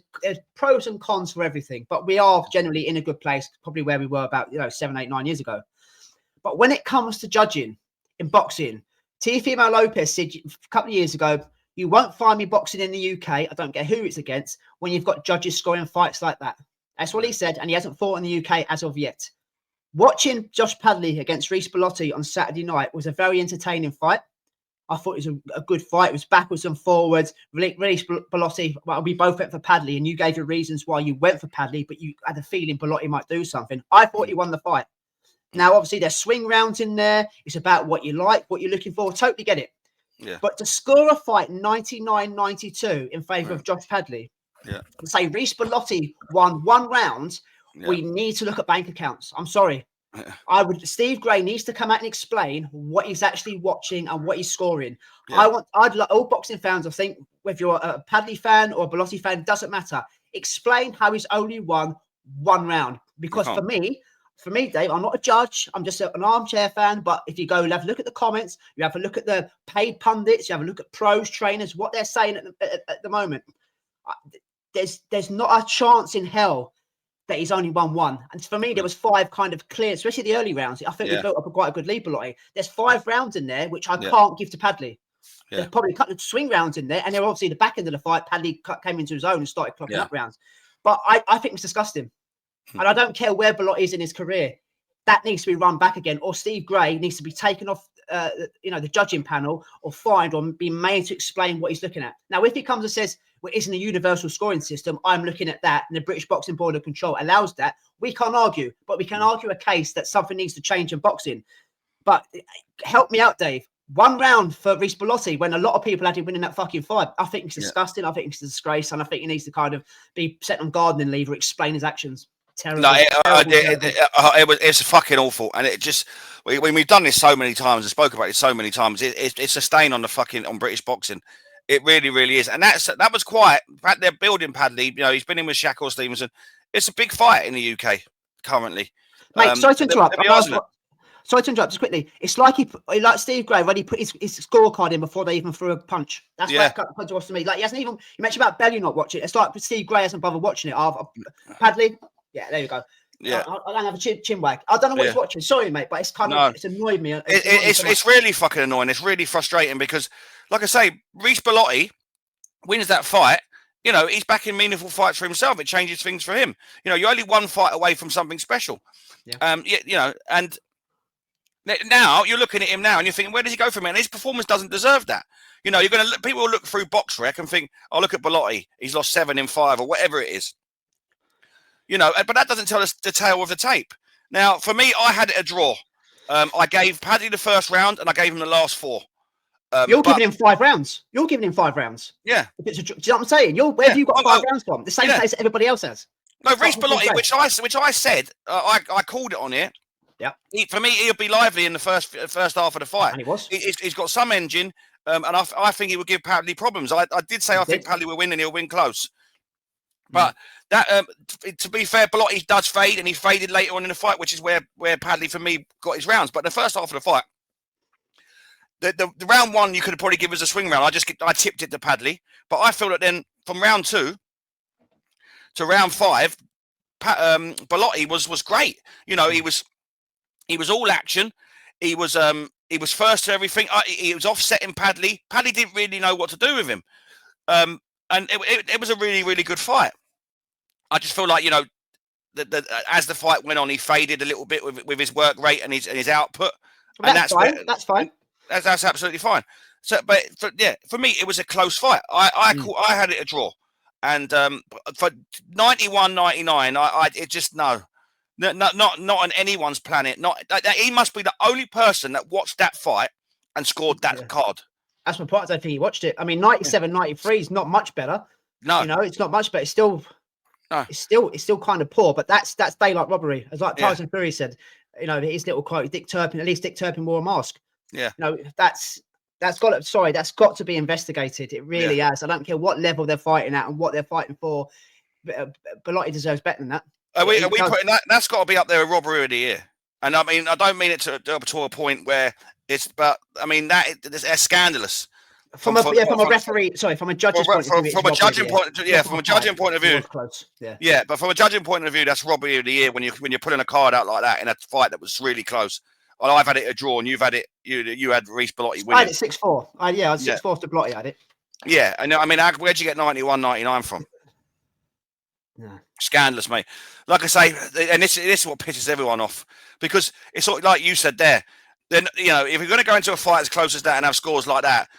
pros and cons for everything, but we are generally in a good place, probably where we were about 7, 8, 9 years ago. But when it comes to judging in boxing, Tiah Mia Lopez said a couple of years ago, "You won't find me boxing in the UK. I don't care who it's against when you've got judges scoring fights like that." That's what he said, and he hasn't fought in the UK as of yet. Watching Josh Padley against Recce Bellotti on Saturday night was a very entertaining fight. I thought it was a good fight. It was backwards and forwards. Recce Bellotti, well, we both went for Padley, and you gave your reasons why you went for Padley, but you had a feeling Bellotti might do something. I thought he won the fight. Now, obviously, there's swing rounds in there. It's about what you like, what you're looking for. Totally get it. Yeah. But to score a fight 99-92 in favour of Josh Padley, and say Recce Bellotti won 1 round, we need to look at bank accounts. I'm sorry. Steve Gray needs to come out and explain what he's actually watching and what he's scoring. I'd like all boxing fans, I think, whether you're a Padley fan or a Bellotti fan, doesn't matter. Explain how he's only won 1 round. Because for me, Dave, I'm not a judge. I'm just an armchair fan. But if you go and have a look at the comments, you have a look at the paid pundits, you have a look at pros, trainers, what they're saying at the moment. There's not a chance in hell that he's only won 1. And for me, there was 5 kind of clear, especially the early rounds. I think we built up quite a good lead, Bellotti. There's 5 rounds in there, which I can't give to Padley. There's probably a couple of swing rounds in there. And then obviously the back end of the fight, Padley came into his own and started clocking up rounds. But I think it's disgusting. And I don't care where Bellotti is in his career. That needs to be run back again. Or Steve Gray needs to be taken off the judging panel or fined or be made to explain what he's looking at. Now, if he comes and says, well, it isn't a universal scoring system, I'm looking at that, and the British Boxing Board of Control allows that, we can't argue. But we can argue a case that something needs to change in boxing. But help me out, Dave. 1 round for Recce Bellotti when a lot of people had him winning that fucking fight. I think it's disgusting. I think it's a disgrace. And I think he needs to kind of be set on gardening leave or explain his actions. Terrible. No, it's fucking awful, and it just we've done this so many times and spoke about it so many times. It's a stain on on British boxing. It really, really is, and that was quite. They're building Padley. He's been in with Shakur Stevenson. It's a big fight in the UK currently. Mate, sorry to interrupt. Sorry to interrupt just quickly. It's like like Steve Gray already put his scorecard in before they even threw a punch. That's what it comes to me. Like he hasn't even. You mentioned about Belly not watching it. It's like Steve Gray hasn't bothered watching it. Padley. Yeah, there you go. Yeah, I don't have a chin wag. I don't know what he's watching. Sorry, mate, but it's kind of it's annoyed me. It's really fucking annoying. It's really frustrating because, like I say, Recce Bellotti wins that fight. He's back in meaningful fights for himself. It changes things for him. You're only 1 fight away from something special. And now you're looking at him now and you're thinking, where does he go from here? And his performance doesn't deserve that. People will look through BoxRec and think, oh, look at Bellotti. He's lost 7 in 5 or whatever it is. But that doesn't tell us the tale of the tape. Now, for me, I had it a draw. I gave Padley the first round and I gave him the last 4. You're giving him 5 rounds. You're giving him 5 rounds. Yeah. Do you know what I'm saying? Where have you got 5 rounds from? The same place that everybody else has. No, Recce Bellotti, which I said, I called it on here. Yeah. For me, he'll be lively in the first half of the fight. And he was. He's got some engine, and I think he would give Padley problems. I did say I think Padley will win and he'll win close. But to be fair, Bellotti does fade, and he faded later on in the fight, which is where Padley, for me, got his rounds. But the first half of the fight, the round 1, you could have probably given us a swing round. I tipped it to Padley. But I feel that then from round 2 to round 5, Bellotti was great. He was all action. He was first to everything. He was offsetting Padley. Padley didn't really know what to do with him. And it was a really, really good fight. I just feel like, as the fight went on, he faded a little bit with his work rate and his output. Well, that's fine. That's fine. That's absolutely fine. So, but for me, it was a close fight. I had it a draw. And for 91-99, it just not on anyone's planet. He must be the only person that watched that fight and scored that card. That's my point. I don't think he watched it. I mean, 97-93 is not much better. No, it's not much better. It's still, it's still kind of poor. But that's daylight robbery, as like Tyson Fury said. His little quote, Dick Turpin. At least Dick Turpin wore a mask. Yeah. That's got to be investigated. It really has. I don't care what level they're fighting at and what they're fighting for. Bellotti deserves better than that. Are we putting that? That's got to be up there with robbery of the year. And I mean, I don't mean it to a point where it's, but I mean it's scandalous. From a judge's point of view, from a judging point, from a judging point of view, it was close. Yeah, but from a judging point of view, that's robbery of the year when you're pulling a card out like that in a fight that was really close. Well, I've had it a draw, and you've had it. You had Recce Bellotti winning. I had it 6-4. I had 6-4 to Bellotti. I had it. Yeah, and I mean, where'd you get 91-99 from? No. Scandalous, mate. Like I say, and this is what pisses everyone off, because it's sort of like you said there. Then if you're going to go into a fight as close as that and have scores like that,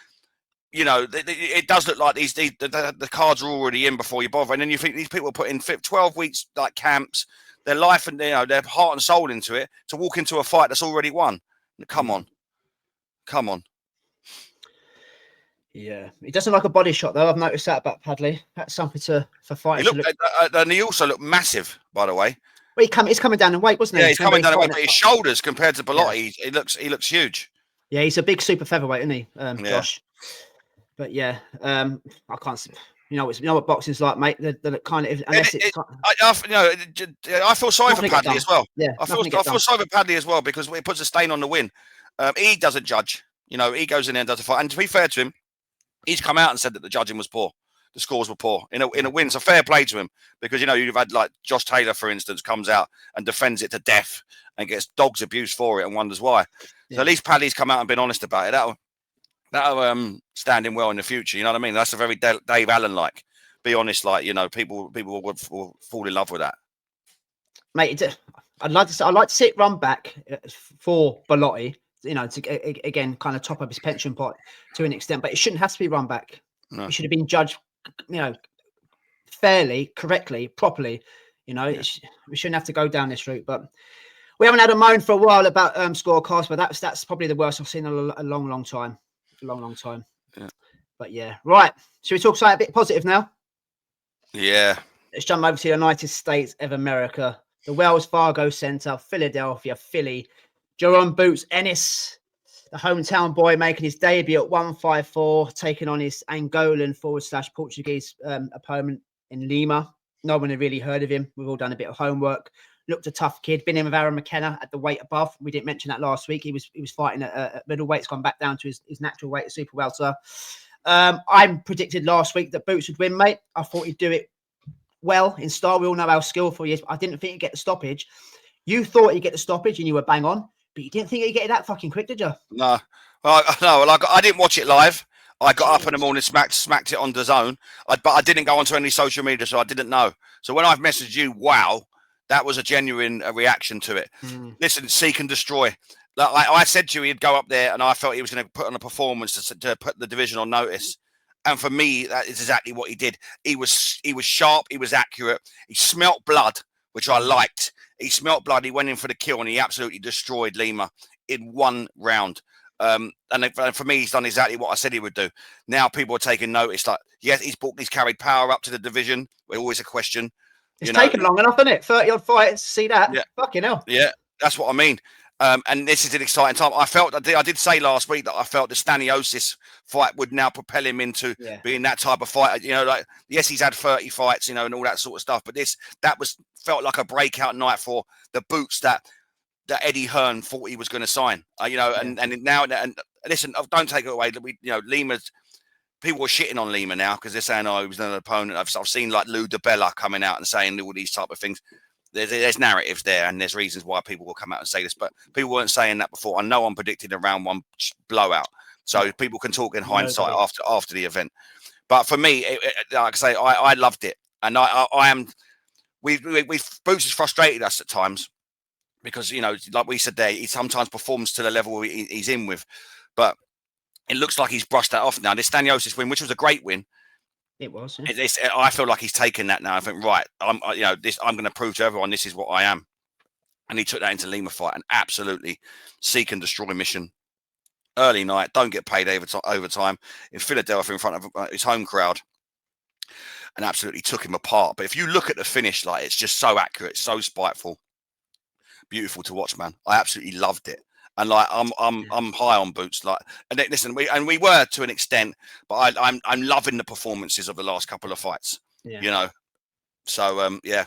it does look like the cards are already in before you bother, and then you think these people put in 12 weeks like camps, their life and their heart and soul into it to walk into a fight that's already won. Come on. Yeah, he doesn't like a body shot though. I've noticed that about Padley. That's something for fighters. And he also looked massive, by the way. Well, he's coming down in weight, wasn't he? Yeah, he's coming down in weight, but his shoulders compared to Bellotti, he looks huge. Yeah, he's a big super featherweight, isn't he, Josh? But yeah, I can't. You know what boxing's like, mate. They're kind of unless I feel sorry for Padley as well. Yeah, I feel sorry for Padley as well, because it puts a stain on the win. He doesn't judge. He goes in there and does a fight. And to be fair to him, he's come out and said that the judging was poor. The scores were poor in a win. So fair play to him, because you've had like Josh Taylor, for instance, comes out and defends it to death and gets dogs abuse for it and wonders why. Yeah. So at least Padley's come out and been honest about it. That'll stand him well in the future. You know what I mean? That's a very Dave Allen like. Be honest, like people would fall in love with that. Mate, I'd like to see it run back for Bellotti. To again kind of top up his pension pot to an extent, but it shouldn't have to be run back. No. It should have been judged, fairly, correctly, properly. We shouldn't have to go down this route. But we haven't had a moan for a while about scorecards, but that's probably the worst I've seen in a long time. Long time. Yeah. But yeah, right. Should we talk something a bit positive now? Yeah. Let's jump over to the United States of America, the Wells Fargo Center, Philadelphia, Philly. Jerome Boots Ennis, the hometown boy, making his debut at 154, taking on his Angolan / Portuguese opponent in Lima. No one had really heard of him. We've all done a bit of homework. Looked a tough kid. Been in with Aaron McKenna at the weight above. We didn't mention that last week. He was fighting at middleweight. It's gone back down to his natural weight at super welter. I predicted last week that Boots would win, mate. I thought he'd do it well in style. We all know how skillful he is. But I didn't think he'd get the stoppage. You thought he'd get the stoppage, and you were bang on. But you didn't think he'd get it that fucking quick, did you? No. I didn't watch it live. I got up in the morning, smacked it on DAZN, but I didn't go onto any social media, so I didn't know. So when I've messaged you, wow, that was a genuine reaction to it. Listen, seek and destroy. Like I said to you, he'd go up there, and I felt he was going to put on a performance to put the division on notice. And for me, that is exactly what he did. He was sharp. He was accurate. He smelt blood, which I liked. He smelt blood. He went in for the kill, and he absolutely destroyed Lima in one round. And for me, he's done exactly what I said he would do. Now people are taking notice. Like, yes, he's carried power up to the division. We're always a question. It's taken long enough, isn't it? 30-odd fights to see that. Yeah. Fucking hell. Yeah, that's what I mean. And this is an exciting time. I did say last week that I felt the Staniosis fight would now propel him into being that type of fighter. Yes, he's had 30 fights, and all that sort of stuff. But that felt like a breakout night for the Boots that Eddie Hearn thought he was going to sign. And now, listen, don't take it away. Lima's people are shitting on Lima now because they're saying, "Oh, he was another opponent." I've seen like Lou DeBella coming out and saying all these type of things. There's narratives there, and there's reasons why people will come out and say this, but people weren't saying that before. I know I'm predicting a round one blowout, so people can talk in hindsight after the event. But for me, like I say, I loved it, and I am. Boots has frustrated us at times because like we said there, he sometimes performs to the level he's in with, but it looks like he's brushed that off now. This Staniosis win, which was a great win. It was. Yeah. I feel like he's taken that now. I think, right, I'm going to prove to everyone this is what I am, and he took that into Lima fight and absolutely seek and destroy mission. Early night, don't get paid overtime in Philadelphia in front of his home crowd, and absolutely took him apart. But if you look at the finish, like it's just so accurate, so spiteful, beautiful to watch, man. I absolutely loved it. And like I'm high on Boots. Like, and listen, we were to an extent, but I'm loving the performances of the last couple of fights. Yeah. So yeah.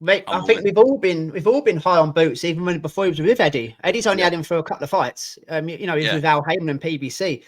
Mate, I think we've all been high on Boots, even before he was with Eddie. Eddie's only had him for a couple of fights. You know, he's with Al Heyman and PBC,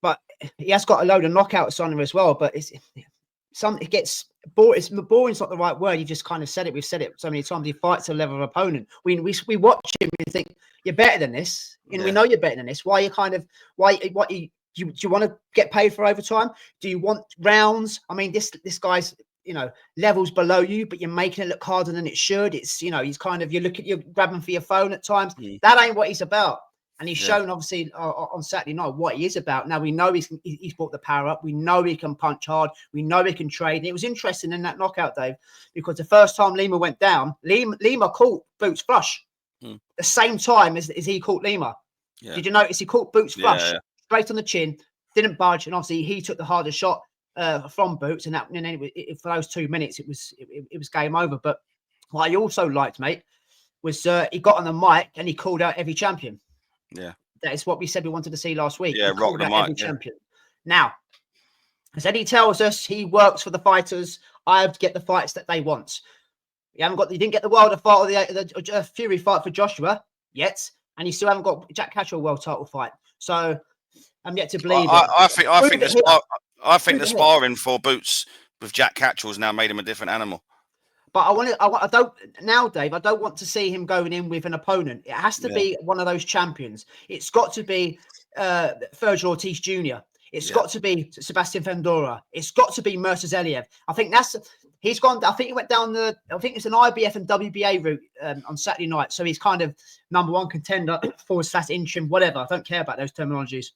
but he has got a load of knockouts on him as well. But it gets boring. Boring's not the right word. You just kind of said it. We've said it so many times. He fights a level of opponent. We watch him and think you're better than this, and we know you're better than this. Why you kind of do you want to get paid for overtime? Do you want rounds? I mean, this guy's, you know, levels below you, but you're making it look harder than it should. It's, you know, he's kind of, you're grabbing for your phone at times. That ain't what he's about. And he's shown, obviously, on Saturday night what he is about. Now, we know he's brought the power up. We know he can punch hard. We know he can trade. And it was interesting in that knockout, Dave, because the first time Lima went down, Lima caught Boots flush the same time as he caught Lima. Yeah. Did you notice he caught Boots flush straight on the chin, didn't budge, and obviously he took the hardest shot from Boots, and then for those 2 minutes it was game over. But what I also liked, mate, was he got on the mic and he called out every champion. Yeah, that is what we said we wanted to see last week. Yeah, rock the mic. Every champion. Now, as Eddie tells us, he works for the fighters. I have to get the fights that they want. You didn't get the Wilder fight or the Fury fight for Joshua yet, and you still haven't got Jack Catchell world title fight. So I'm yet to believe it. I think the sparring for Boots with Jack Catchell's now made him a different animal. But Dave, I don't want to see him going in with an opponent. It has to be one of those champions. It's got to be Fergal Ortiz Jr. It's got to be Sebastian Fundora. It's got to be Mercedes Eliev. I think he's gone. I think he went down I think it's an IBF and WBA route on Saturday night. So he's kind of number one contender / interim, whatever. I don't care about those terminologies.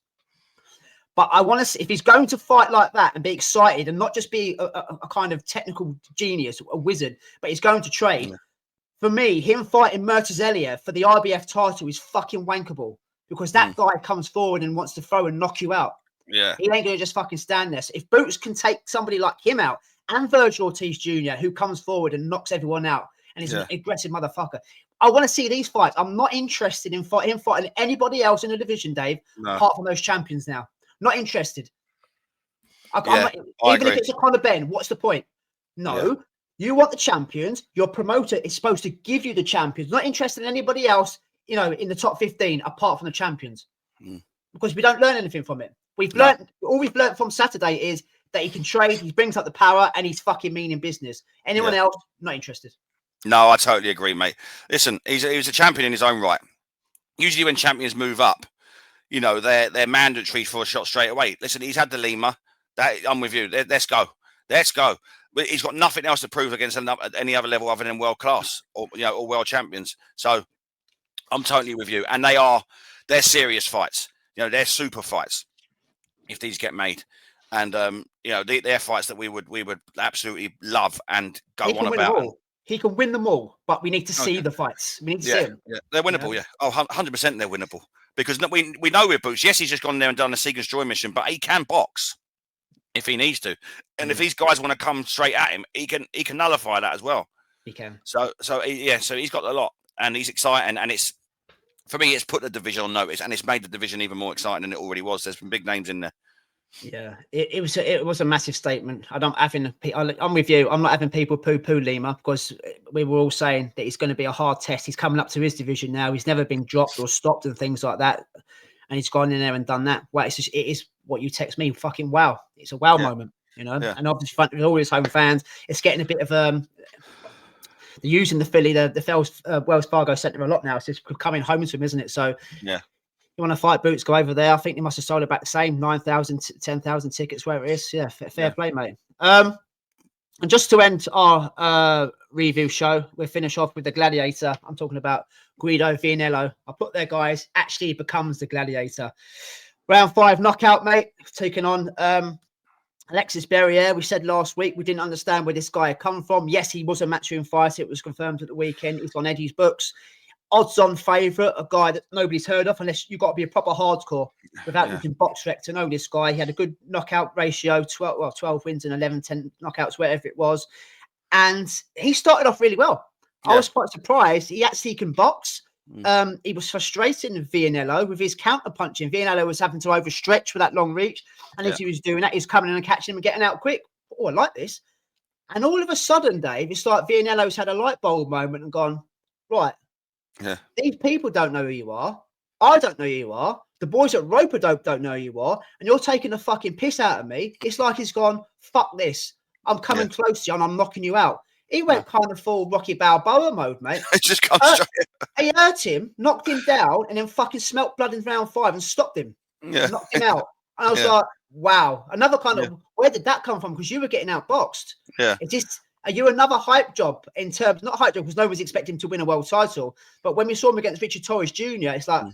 But I want to see if he's going to fight like that and be excited and not just be a kind of technical genius, a wizard, but he's going to trade. Yeah. For me, him fighting Mercedes Eliev for the IBF title is fucking wankable, because that guy comes forward and wants to throw and knock you out. Yeah, he ain't going to just fucking stand there. So if Boots can take somebody like him out, and Fergal Ortiz Jr., who comes forward and knocks everyone out and is an aggressive motherfucker, I want to see these fights. I'm not interested in him fighting anybody else in the division, Dave, apart from those champions now. Not interested. Even if it's a Conor Ben, what's the point? No, you want the champions. Your promoter is supposed to give you the champions. Not interested in anybody else, you know, in the top 15 apart from the champions, because we don't learn anything from it. All we've learned from Saturday is that he can trade. He brings up the power, and he's fucking mean in business. Anyone else, not interested. No, I totally agree, mate. Listen, he's a champion in his own right. Usually, when champions move up, you know, they're mandatory for a shot straight away. Listen, he's had the Lima. I'm with you. Let's go. But he's got nothing else to prove against any other level other than world class or world champions. So I'm totally with you. And they're serious fights. You know, they're super fights if these get made. And they're fights that we would absolutely love and go on about. He can win them all, but we need to see the fights. We need to see them. Yeah, they're winnable. Yeah. Oh, 100% they're winnable. Because we know with Boots, yes, he's just gone there and done a Seeker's Joy mission, but he can box if he needs to. And if these guys want to come straight at him, he can nullify that as well. He can. So he's got a lot, and he's exciting. And it's, for me, it's put the division on notice, and it's made the division even more exciting than it already was. There's some big names in there. Yeah, it was a massive statement. I'm with you. I'm not having people poo-poo Lima, because we were all saying that it's going to be a hard test. He's coming up to his division now. He's never been dropped or stopped and things like that, and he's gone in there and done that. Well, it is what you text me. Fucking wow! It's a wow moment, you know. Yeah. And obviously, front with all his home fans, it's getting a bit of they're using the Philly, the Wells Fargo Centre a lot now. It's just coming home to him, isn't it? So yeah. You want to fight Boots, go over there. I think they must have sold about the same 9,000, 10,000 tickets, where it is. Yeah, fair play, mate. And just to end our review show, we'll finish off with the Gladiator. I'm talking about Guido Vianello. I put there, guys. Actually becomes the Gladiator. Round 5 knockout, mate. Taking on Alexis Berrier. We said last week we didn't understand where this guy had come from. Yes, he was a matchroom fighter. It was confirmed at the weekend. He's on Eddie's books. Odds-on favourite, a guy that nobody's heard of, unless you've got to be a proper hardcore without using BoxRec to know this guy. He had a good knockout ratio, 12 wins and 10 knockouts, whatever it was. And he started off really well. I was quite surprised. He actually can box. He was frustrating Vianello with his counter-punching. Vianello was having to overstretch with that long reach. And as he was doing that, he was coming in and catching him and getting out quick. Oh, I like this. And all of a sudden, Dave, it's like Vianello's had a light bulb moment and gone, right, these people don't know who you are. I don't know who you are. The boys at Roper don't know who you are. And you're taking the fucking piss out of me. It's like he's gone, fuck this. I'm coming close to you and I'm knocking you out. He went kind of full Rocky Balboa mode, mate. It just comes straight. He hurt him, knocked him down, and then fucking smelt blood in round 5 and stopped him. Knocked him out. And I was like, wow. Another kind of, where did that come from? Because you were getting outboxed. It's just, are you another hype job in terms, not hype job, because nobody's expecting him to win a world title. But when we saw him against Richard Torres Jr., it's like,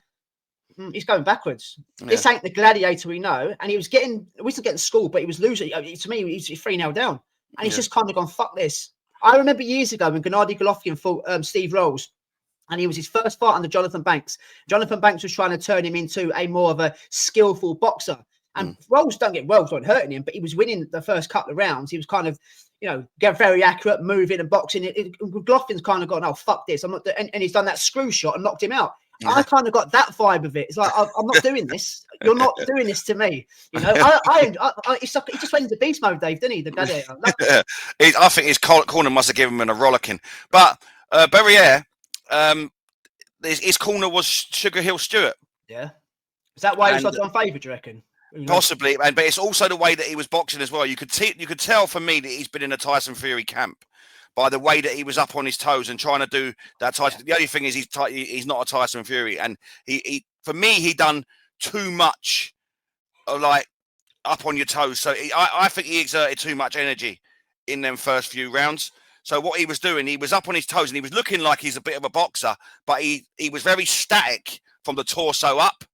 he's going backwards. This ain't the gladiator we know. And he was getting, we wasn't getting schooled, but he was losing. To me, he's 3-0 down. And he's just kind of gone, fuck this. I remember years ago when Gennady Golovkin fought Steve Rolls, and he was his first fight under Jonathan Banks. Jonathan Banks was trying to turn him into a more of a skillful boxer. And Rolls weren't hurting him, but he was winning the first couple of rounds. He was kind of, get very accurate, moving and boxing. Golofkin's kind of gone, oh, fuck this. I'm not, and he's done that screw shot and knocked him out. I kind of got that vibe of it. It's like, I'm not doing this. You're not doing this to me. He just went into beast mode, Dave, didn't he? The gladiator. I think his corner must have given him a rollicking. But Barriere, his corner was Sugar Hill Stewart. Yeah. Is that why he was on favourite, do you reckon? Possibly, but it's also the way that he was boxing as well. You could tell for me that he's been in a Tyson Fury camp by the way that he was up on his toes and trying to do that Tyson. The only thing is he's not a Tyson Fury, and he for me he done too much, like up on your toes. So I think he exerted too much energy in them first few rounds. So what he was doing, he was up on his toes and he was looking like he's a bit of a boxer, but he was very static from the torso up.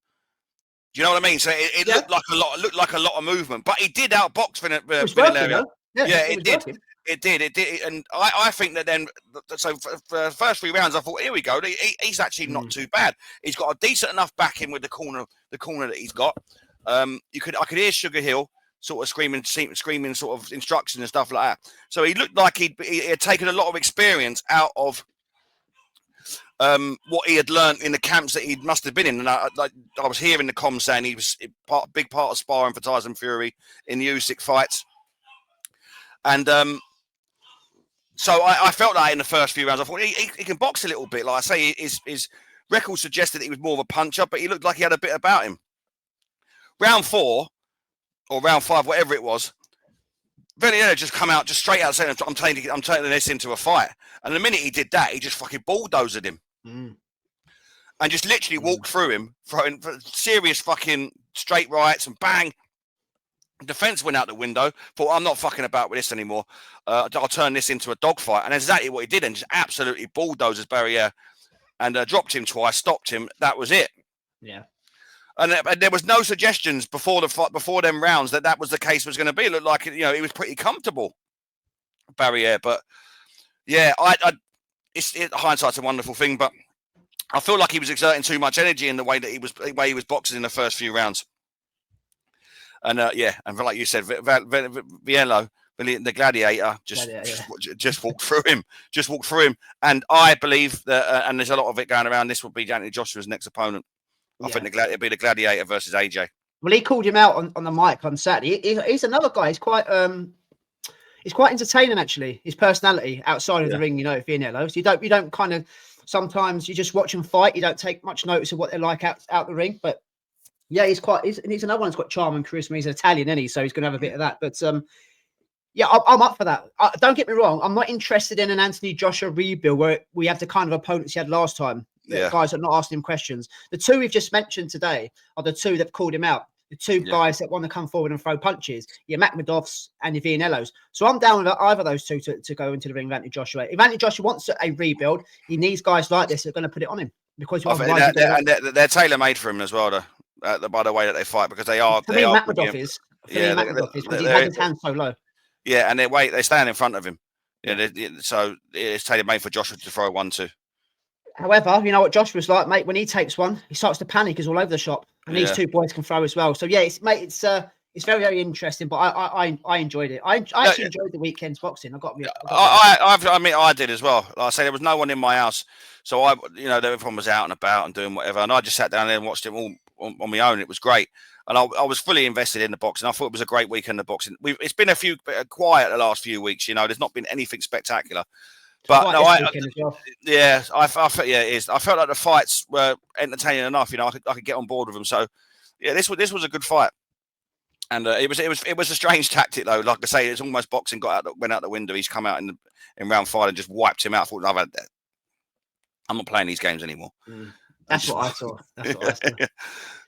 Do you know what I mean? So it looked like a lot of movement, but he did outbox Vianello. It did. Working. It did, and I think that then. So for the first 3 rounds, I thought, here we go. He's actually not too bad. He's got a decent enough backing with the corner that he's got. I could hear Sugar Hill sort of screaming sort of instructions and stuff like that. So he looked like he had taken a lot of experience out of what he had learned in the camps that he must have been in. And I was hearing the comms saying he was a big part of sparring for Tyson Fury in the Usyk fights. And so I felt that in the first few rounds. I thought he can box a little bit. Like I say, his record suggested that he was more of a puncher, but he looked like he had a bit about him. Round 4 or round 5, whatever it was, Vianello just come out just straight out saying, I'm turning this into a fight. And the minute he did that, he just fucking bulldozed him. And just literally walked through him, throwing serious fucking straight rights and bang. Defense went out the window. Thought, I'm not fucking about with this anymore. I'll turn this into a dogfight. And that's exactly what he did. And just absolutely bulldozed Barriere and dropped him twice, stopped him. That was it. Yeah. And there was no suggestions before the fight, before them rounds that was the case was going to be. It looked like he was pretty comfortable, Barriere. But yeah, hindsight's a wonderful thing. But I feel like he was exerting too much energy in the way that he was boxing in the first few rounds. And and like you said, Vianello, the gladiator, just walked through him. And I believe that, and there's a lot of it going around. This will be Anthony Joshua's next opponent. I think it'll be the gladiator versus AJ. Well, he called him out on the mic on Saturday. He's another guy. He's quite entertaining actually. His personality outside of the ring, Vianello. So you don't kind of, sometimes you just watch him fight. You don't take much notice of what they're like out the ring, but. Yeah, he's another one that's got charm and charisma. He's Italian, isn't he? So he's going to have a bit of that. But I'm up for that. Don't get me wrong. I'm not interested in an Anthony Joshua rebuild where we have the kind of opponents he had last time. Yeah. Guys that are not asking him questions. The 2 we've just mentioned today are the 2 that called him out. The 2 guys that want to come forward and throw punches. Your Makhmudovs and your Vianellos. So I'm down with either of those 2 to go into the ring with Anthony Joshua. If Anthony Joshua wants a rebuild, he needs guys like this that are going to put it on him. Because they're tailor-made for him as well, though. By the way that they fight, because they are. For me, Makhmudov is because he has his hands so low. Yeah, and they stand in front of him. Yeah, so it's tailor made for Joshua to throw 1-2. However, you know what Joshua's like, mate. When he takes one, he starts to panic. He's all over the shop, and these 2 boys can throw as well. So yeah, it's very, very interesting. But I enjoyed it. I actually enjoyed the weekend's boxing. I did as well. Like I say, there was no one in my house, so everyone was out and about and doing whatever, and I just sat down there and watched it all on my own. It was great. And I was fully invested in the boxing. I thought it was a great weekend of boxing. It's been a few quiet the last few weeks. There's not been anything spectacular. But no, yeah, I felt it is. I felt like the fights were entertaining enough. I could get on board with them. So yeah, this was a good fight. And it was a strange tactic though. Like I say, it's almost boxing went out the window. He's come out in round 5 and just wiped him out. I thought, I'm not playing these games anymore. That's what I saw.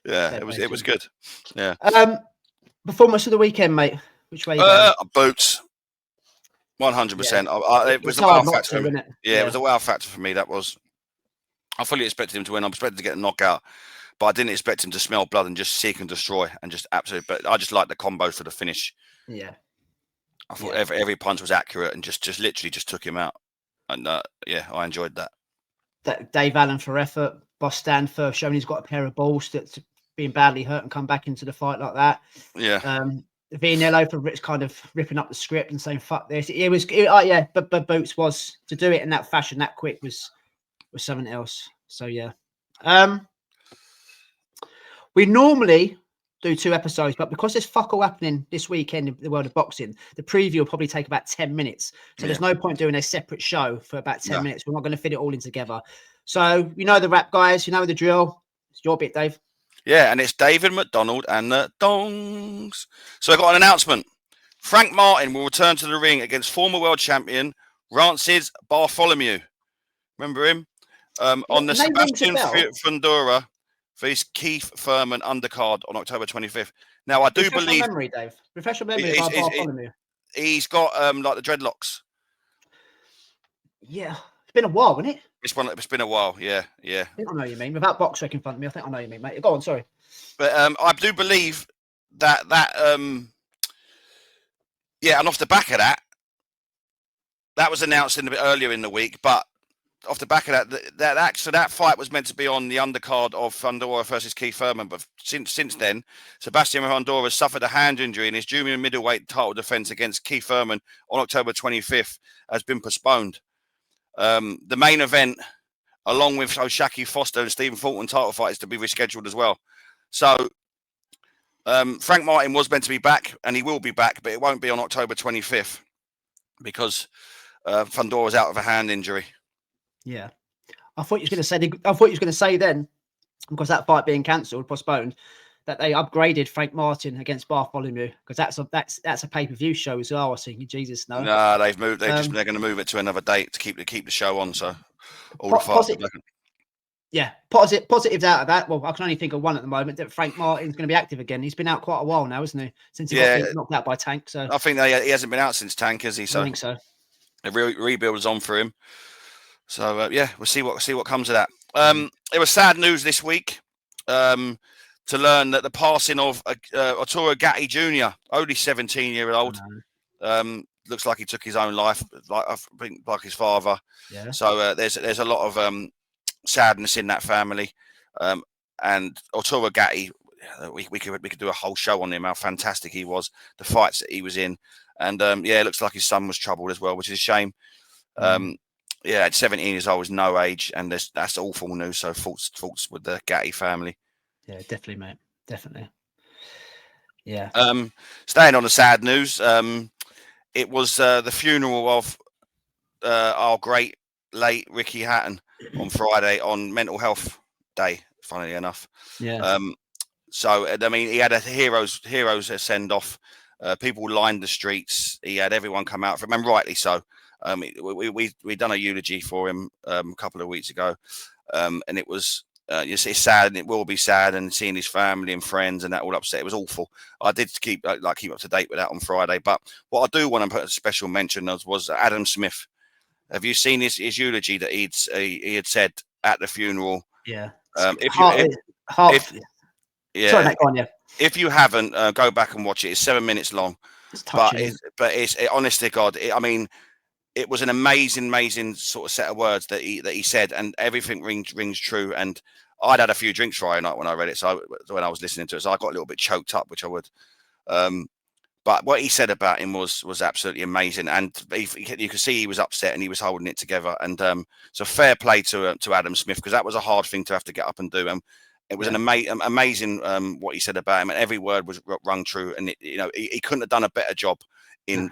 Yeah, it was good. Yeah. Performance of the weekend, mate. Which way you going? Boots. 100%. It was a wow factor for me. Yeah, it was a wow factor for me. That was. I fully expected him to win. I expected to get a knockout, but I didn't expect him to smell blood and just seek and destroy and just absolutely. But I just liked the combos for the finish. Yeah. I thought every punch was accurate and just literally just took him out. And yeah, I enjoyed that. Dave Allen for effort. Bostan for showing he's got a pair of balls that's being badly hurt and come back into the fight like that. Yeah. Vianello for kind of ripping up the script and saying "fuck this." But Boots was to do it in that fashion that quick was something else. So yeah. We normally do 2 episodes, but because there's fuck all happening this weekend in the world of boxing, the preview will probably take about 10 minutes. So there's no point doing a separate show for about 10 minutes. We're not going to fit it all in together. So the rap, guys. You know the drill. It's your bit, Dave. Yeah, and it's David McDonald and the Dongs. So I got an announcement. Frank Martin will return to the ring against former world champion Rances Bartholomew. Remember him? On the Sebastian Fundora vs Keith Thurman undercard on October 25th. Now, I do believe... memory, Dave. Refresh your memory about Bartholomew. He's got like the dreadlocks. Yeah. It's been a while, hasn't it? It's been a while, yeah. I think I know what you mean. Without box rec in front of me, I think I know what you mean, mate. Go on, sorry. But I do believe that and off the back of that was announced a bit earlier in the week, but off the back of that fight was meant to be on the undercard of Fundora versus Keith Thurman, but since then, Sebastian Fundora suffered a hand injury and his junior middleweight title defense against Keith Thurman on October 25th has been postponed. The main event, along with O'Shaki Foster and Stephen Fulton title fight, is to be rescheduled as well. So Frank Martin was meant to be back, and he will be back, but it won't be on October 25th because Fundora's out of a hand injury. Yeah, I thought you was going to say then, because that fight being cancelled, postponed, that they upgraded Frank Martin against Bartholomew because that's a pay-per-view show as well. I was thinking, Jesus, no. No, they've moved. They're going to move it to another date to keep the show on. So positives out of that. Well, I can only think of one at the moment. That Frank Martin's going to be active again. He's been out quite a while now, isn't he? Since he got knocked out by Tank. So I think he hasn't been out since Tank, has he? So I think so. The rebuild is on for him. So we'll see what comes of that. There was sad news this week. To learn that the passing of Arturo Gatti Jr., only 17-year-old, looks like he took his own life, like his father. Yeah. So there's a lot of sadness in that family. And Arturo Gatti, we could do a whole show on him, how fantastic he was, the fights that he was in, and it looks like his son was troubled as well, which is a shame. At 17 years old is no age, and that's awful news. So thoughts with the Gatti family. Yeah, definitely, mate. Definitely. Yeah. Staying on the sad news, it was the funeral of our great late Ricky Hatton on Friday on Mental Health Day, funnily enough. Yeah. So, I mean, he had a heroes send-off. People lined the streets. He had everyone come out for him, and rightly so. We done a eulogy for him a couple of weeks ago, and it was... it's sad, and it will be sad, and seeing his family and friends and that all upset. It was awful. I did keep up to date with that on Friday. But what I do want to put a special mention of was Adam Smith. Have you seen his eulogy that he had said at the funeral? Yeah. Sorry, mate, go on, yeah. If you haven't, go back and watch it. It's 7 minutes long. It's touching. But it's honest to God. I mean, it was an amazing sort of set of words that he said, and everything rings true. And I'd had a few drinks Friday night when I read it, so when I was listening to it, so I got a little bit choked up, which I would. But what he said about him was absolutely amazing, and you could see he was upset and he was holding it together. And so fair play to Adam Smith, because that was a hard thing to have to get up and do. It was an amazing what he said about him, and every word was rung true. And he couldn't have done a better job in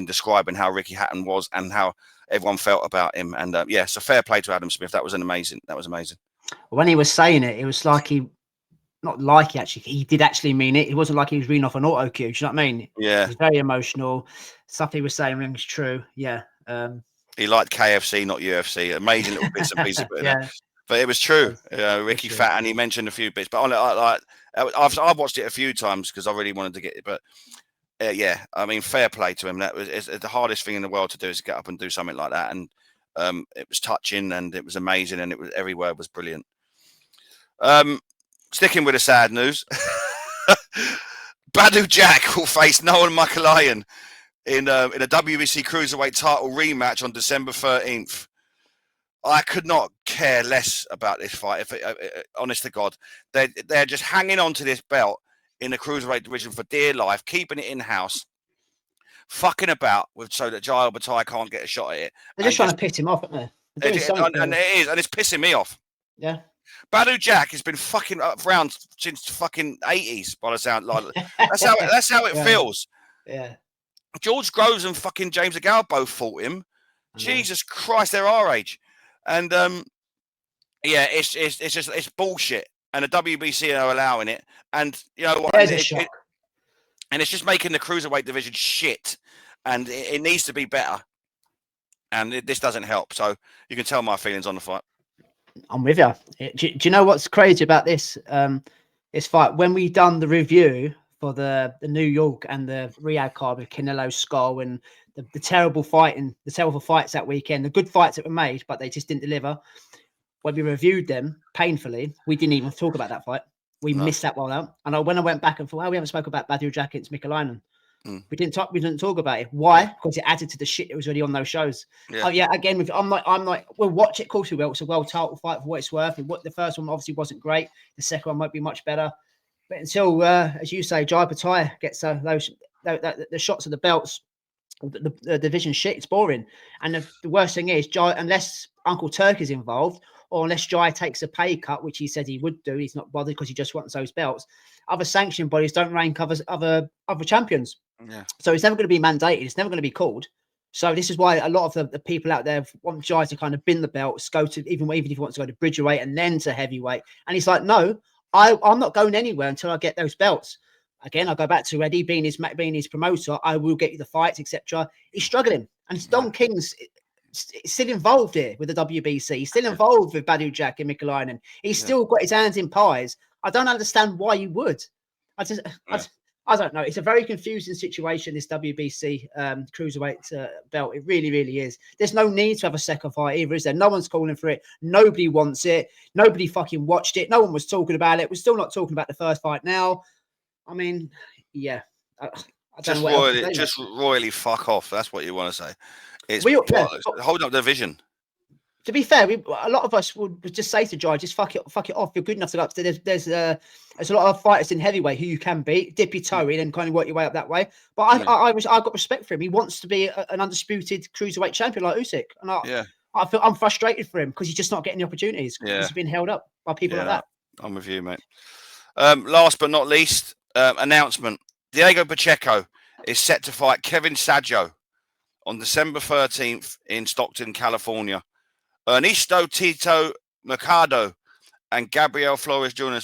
describing how Ricky Hatton was and how everyone felt about him. And so fair play to Adam Smith. That was amazing. When he was saying it, it was like he did actually mean it. It wasn't like he was reading off an auto cue. Do you know what I mean? Yeah. It was very emotional. Stuff he was saying rings true. Yeah. He liked KFC, not UFC. Amazing little bits and pieces. Yeah. But it was true. Ricky Hatton, he mentioned a few bits. But I've watched it a few times because I really wanted to get it. But I mean, fair play to him. It's the hardest thing in the world to do is get up and do something like that. And it was touching and it was amazing and every word was brilliant. Sticking with the sad news, Badou Jack will face Noel Makalayan in a WBC Cruiserweight title rematch on December 13th. I could not care less about this fight. Honest to God, they're just hanging on to this belt in the Cruiserweight division for dear life, keeping it in-house, fucking about so that Jai Albertai can't get a shot at it. They're just trying to piss him off, aren't they? And it's pissing me off. Yeah. Badou Jack has been fucking around since fucking 80s, by the sound like that's how it feels. Yeah. George Groves and fucking James Agal both fought him. Jesus Christ, they're our age. And it's bullshit. And the WBC are allowing it. And you know what? And it's just making the cruiserweight division shit. And it needs to be better. And this doesn't help. So you can tell my feelings on the fight. I'm with you. Do you know what's crazy about this? This fight, when we done the review for the New York and the Riyadh card with Canelo, Skull, and the terrible fights that weekend, the good fights that were made, but they just didn't deliver. When we reviewed them painfully, we didn't even talk about that fight. We missed that one out. And when I went back and thought, we haven't spoken about Badou Jack against Mikalainen. We didn't talk about it. Why? Because it added to the shit that was already on those shows. Again, I'm like, we'll watch it. Of course we will. It's a world title fight for what it's worth. The first one obviously wasn't great. The second one might be much better. But until, as you say, Jai Albertai gets the shots of the belts, the division shit, it's boring. And the worst thing is, Jai, unless Uncle Turk is involved, or unless Jai takes a pay cut, which he said he would do, he's not bothered because he just wants those belts. Other sanction bodies don't rank other champions. Yeah. So it's never going to be mandated. It's never going to be called. So this is why a lot of the people out there want Jai to kind of bin the belts, go to even if he wants to go to bridgerweight and then to heavyweight. And he's like, no, I'm not going anywhere until I get those belts. Again, I go back to Eddie being his promoter. I will get you the fights, etc. He's struggling, and Don King's still involved here with the WBC. He's still involved with Badou Jack and Mikalainen. He's still got his hands in pies. I don't understand why you would. I don't know. It's a very confusing situation, this WBC cruiserweight belt. It really, really is. There's no need to have a second fight either, is there? No one's calling for it. Nobody wants it. Nobody fucking watched it. No one was talking about it. We're still not talking about the first fight now. I mean, yeah. I don't know what else to say, just royally fuck off. That's what you want to say. It's holding up the vision. To be fair, a lot of us would just say to Jai, just fuck it off. You're good enough to go up. There's a lot of fighters in heavyweight who you can beat, dip your toe in, and kind of work your way up that way. But I got respect for him. He wants to be an undisputed cruiserweight champion like Usyk, and I'm frustrated for him because he's just not getting the opportunities. He's been held up by people like that. I'm with you, mate. Last but not least, announcement: Diego Pacheco is set to fight Kevin Saggio on December 13th in Stockton, California. Ernesto Tito Mercado and Gabriel Flores Jr.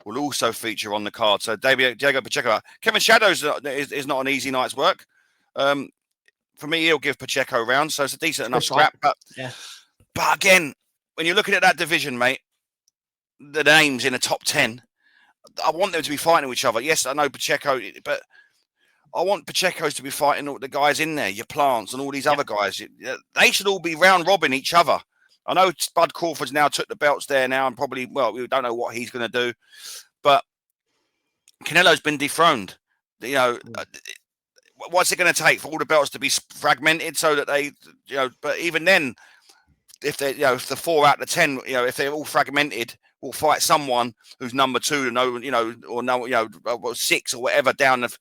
will also feature on the card. So Diego Pacheco. Kevin Saggio is not an easy night's work. For me, he'll give Pacheco a round, so it's a decent enough scrap. But again, when you're looking at that division, mate, the names in the top 10, I want them to be fighting each other. Yes, I know Pacheco, but I want Pacheco's to be fighting all the guys in there, your Plants and all these other guys. They should all be round robbing each other. I know Bud Crawford's now took the belts there now and probably, we don't know what he's going to do. But Canelo's been dethroned. What's it going to take for all the belts to be fragmented so that they, but even then, if they, if the 4 out of 10, if they're all fragmented, we'll fight someone who's number 2 or 6 or whatever down the.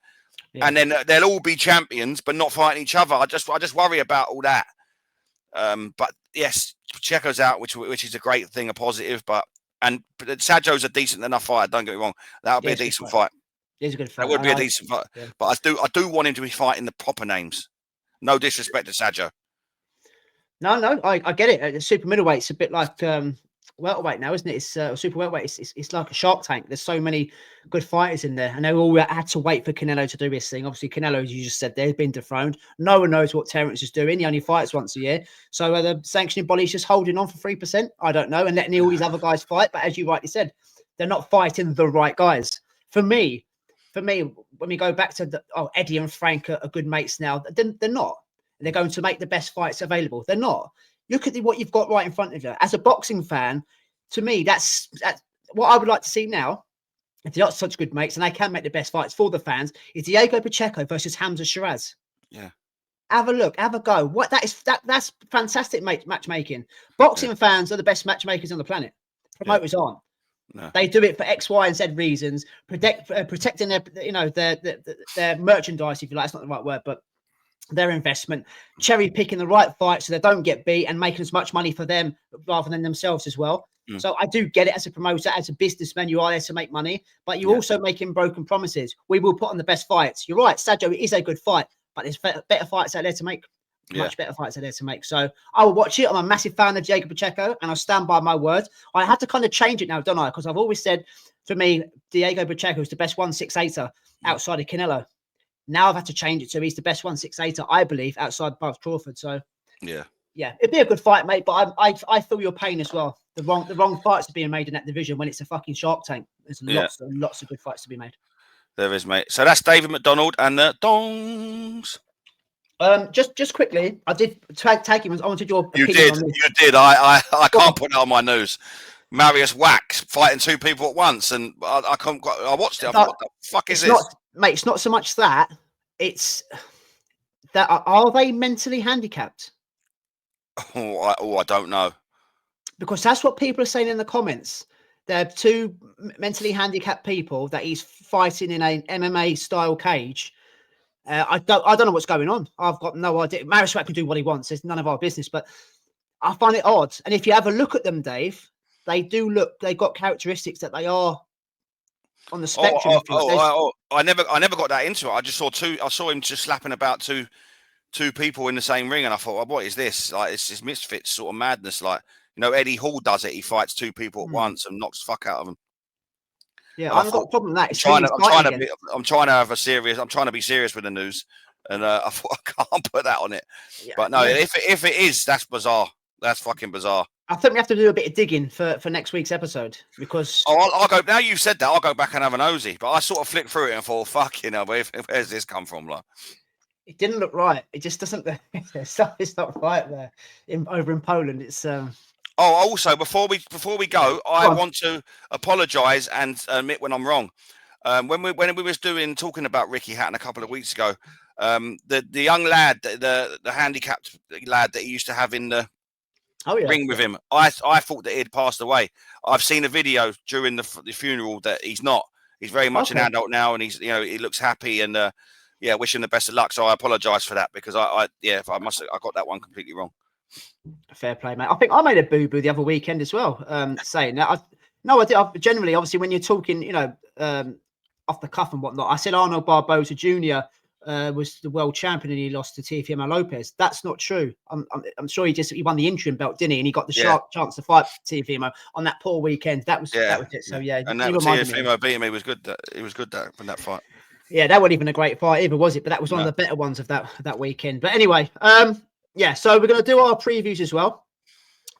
Yeah. And then they'll all be champions, but not fighting each other. I just worry about all that. But yes, Pacheco's out, which is a great thing, a positive. But Sajo's a decent enough fighter. Don't get me wrong. That would be a decent fight. It's a good fight. That would be a decent fight. Yeah. But I do want him to be fighting the proper names. No disrespect to Sajo. No, I get it. Super middleweight's a bit like welterweight now, isn't it? It's super welterweight. It's like a Shark Tank. There's so many good fighters in there, and they all had to wait for Canelo to do his thing. Obviously, Canelo, as you just said, they've been dethroned. No one knows what Terence is doing. He only fights once a year. So the sanctioning body's just holding on for 3%. I don't know, and letting all these other guys fight. But as you rightly said, they're not fighting the right guys. For me, when we go back to Eddie and Frank are good mates now, they're not. They're going to make the best fights available. They're not. Look at what you've got right in front of you. As a boxing fan, to me, that's what I would like to see now. If they're not such good mates and they can make the best fights for the fans, is Diego Pacheco versus Hamza Shiraz. Yeah. Have a look. Have a go. That's fantastic matchmaking. Boxing fans are the best matchmakers on the planet. Promoters aren't. No. They do it for X, Y, and Z reasons. Protecting their merchandise, if you like. That's not the right word, but their investment, cherry picking the right fight so they don't get beat and making as much money for them rather than themselves as well. So I do get it as a promoter, as a businessman, you are there to make money, but you're also making broken promises. We will put on the best fights. You're right, Sajo is a good fight, but there's better fights out there to make. Much better fights out there to make. So I will watch it. I'm a massive fan of Diego Pacheco and I'll stand by my words. I had to kind of change it now, don't I? Because I've always said, for me, Diego Pacheco is the best 168er outside of Canelo. Now I've had to change it to he's the best 168er, I believe, outside Buzz Crawford. So yeah, it'd be a good fight, mate. But I feel your pain as well. The wrong fights are being made in that division when it's a fucking Shark Tank. There's lots and lots of good fights to be made. There is, mate. So that's David McDonald and the Dongs. Just quickly, I did take him. I wanted your opinion on this. You did. I can't put that on my news. Marius Wax fighting two people at once, and I watched it. I thought, what the fuck is this? Mate, it's not so much that. It's that are they mentally handicapped? I don't know. Because that's what people are saying in the comments. They're two mentally handicapped people that he's fighting in an MMA style cage. I don't know what's going on. I've got no idea. Marius Wax can do what he wants. It's none of our business. But I find it odd. And if you have a look at them, Dave, they do look. They've got characteristics that they are on the spectrum. I never got that into it. I just saw two. I saw him just slapping about two people in the same ring, and I thought, well, what is this? Like, it's this misfits sort of madness. Like, Eddie Hall does it. He fights two people at once and knocks the fuck out of them. Yeah, I've got a problem with that. I'm trying to be serious with the news, and I thought I can't put that on it. Yeah, but no, if it is, that's bizarre. That's fucking bizarre. I think we have to do a bit of digging for next week's episode because. I'll go. Now you've said that, I'll go back and have an nosy. But I sort of flicked through it and thought, "Fuck, where's this come from?" Like, it didn't look right. It just doesn't. It's not right there. Over in Poland, it's. Also, before we go, I want to apologise and admit when I'm wrong. When we was talking about Ricky Hatton a couple of weeks ago, the young lad, the handicapped lad that he used to have in the ring with him, I thought that he had passed away. I've seen a video during the funeral that he's not. He's very much an adult now, and he looks happy and wish him the best of luck. So I apologise for that because I got that one completely wrong. Fair play, mate. I think I made a boo-boo the other weekend as well, saying that. I did. Generally, obviously, when you're talking, off the cuff and whatnot, I said Arnold Barboza Jr. Was the world champion and he lost to Tiah Mia Lopez. That's not true. I'm sure he won the interim belt, didn't he? And he got the chance to fight Tiah Mia on that poor weekend. That was it. So and that Tiah Mia beating me was good. It was good in that fight. Yeah, that wasn't even a great fight either, was it? But that was one of the better ones of that weekend. But anyway, so we're going to do our previews as well.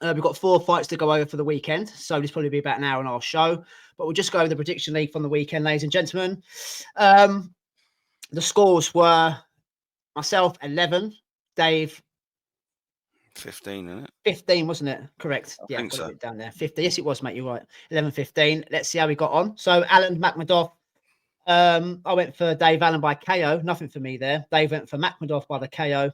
We've got 4 fights to go over for the weekend. So this will probably be about an hour on our show. But we'll just go over the prediction league from the weekend, ladies and gentlemen. The scores were myself 11, Dave 15, isn't it? 15, wasn't it? Correct. I think so. It down there. 50. Yes, it was, mate. You're right. 11-15. Let's see how we got on. So Alan Makhmudov. I went for Dave Allen by KO. Nothing for me there. Dave went for Makhmudov by the KO.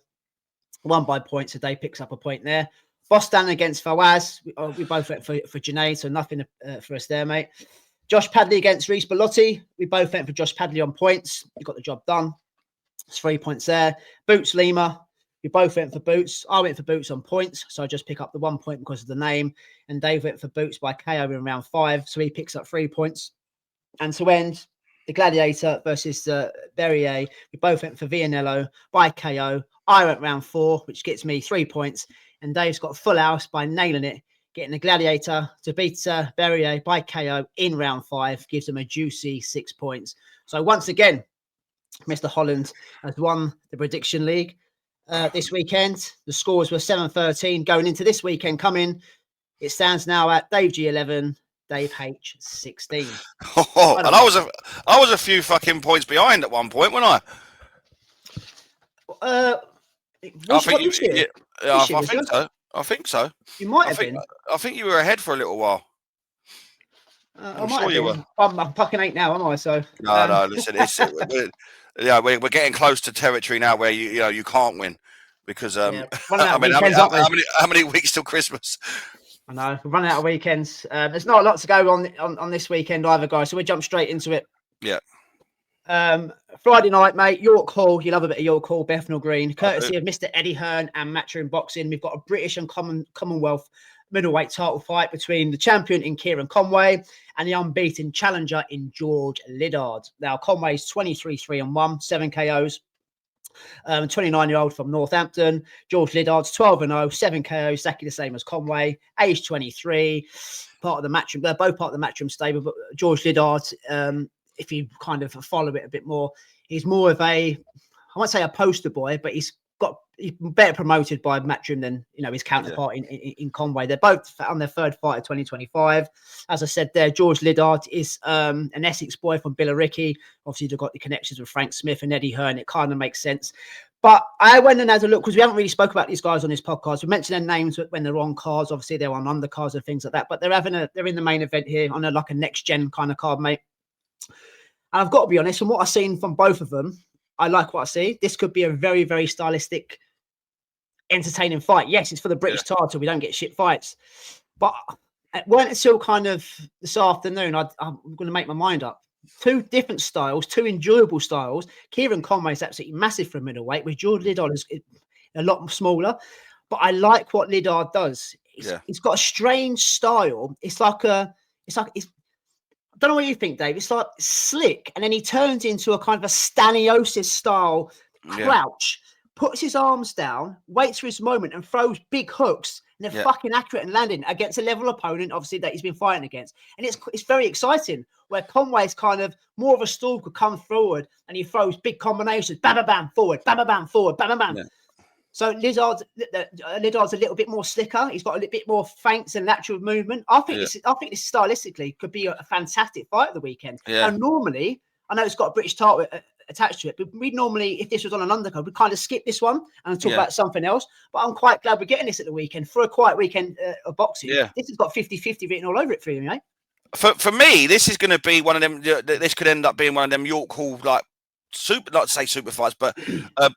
1 by point. So Dave picks up a point there. Bostan against Fawaz. We both went for Junaid, so nothing for us there, mate. Josh Padley against Recce Bellotti. We both went for Josh Padley on points. We got the job done. It's 3 points there. Boots Lima. We both went for Boots. I went for Boots on points, so I just pick up the 1 point because of the name. And Dave went for Boots by KO in round 5, so he picks up 3 points. And to end, the Gladiator versus Berrier, we both went for Vianello by KO. I went round 4, which gets me 3 points. And Dave's got a full house by nailing it, getting the Gladiator to beat Berrier by KO in round 5, gives him a juicy 6 points. So once again, Mr. Holland has won the Prediction League this weekend. The scores were 7-13 going into this weekend coming. It stands now at Dave G11, Dave H 16. Oh, and I was a few fucking points behind at one point, wasn't I? I think so. I think so. You might have been. I think you were ahead for a little while. I'm sure you were. I'm fucking 8 now, am I? So no. Listen, we're getting close to territory now where you can't win because how many weeks till Christmas? I know we're running out of weekends. There's not a lot to go on this weekend either, guys. So we'll jump straight into it. Yeah. Friday night, mate. York Hall. You love a bit of York Hall, Bethnal Green, courtesy of Mr. Eddie Hearn and Matchroom Boxing. We've got a British and Commonwealth middleweight title fight between the champion in Kieran Conway and the unbeaten challenger in George Liddard. Now, Conway's 23-3-1, 7 KOs. 29-year-old from Northampton. George Liddard's 12-0, 7 KOs, exactly the same as Conway. Age 23, part of the Matchroom. They're both part of the Matchroom stable, but George Liddard, if you kind of follow it a bit more, he's more of I won't say a poster boy, but he's better promoted by Matchroom than his counterpart in Conway. They're both on their third fight of 2025. As I said there, George Liddard is an Essex boy from Billericay. Obviously, they've got the connections with Frank Smith and Eddie Hearn. It kind of makes sense. But I went and had a look because we haven't really spoke about these guys on this podcast. We mentioned their names when they're on cards. Obviously, they're on undercards and things like that. But they're in the main event here on a next gen kind of card, mate. And I've got to be honest, from what I've seen from both of them, I like what I see. This could be a very, very stylistic, entertaining fight. Yes, it's for the British title. We don't get shit fights. But it weren't until kind of this afternoon I'm going to make my mind up. 2 different styles, 2 enjoyable styles. Kieran Conway is absolutely massive for a middleweight, with George Liddard is a lot smaller. But I like what Liddard does. He's got a strange style. I don't know what you think, Dave. It's like slick, and then he turns into a kind of a Staniosis style crouch, puts his arms down, waits for his moment, and throws big hooks. And they're fucking accurate and landing against a level opponent, obviously, that he's been fighting against. And it's very exciting, where Conway's kind of more of a stalker, come forward, and he throws big combinations, bam, bam, bam, forward, bam, bam, bam, forward, bam, bam, bam. Yeah. So Liddard's a little bit more slicker. He's got a little bit more feints and lateral movement. I think this stylistically could be a fantastic fight of the weekend. Yeah. And normally, I know it's got a British title attached to it, but we normally, if this was on an undercard, we'd kind of skip this one and talk about something else. But I'm quite glad we're getting this at the weekend for a quiet weekend of boxing. Yeah. This has got 50-50 written all over it for you, mate. For me, this is going to be one of them. This could end up being one of them York Hall not to say super fights, but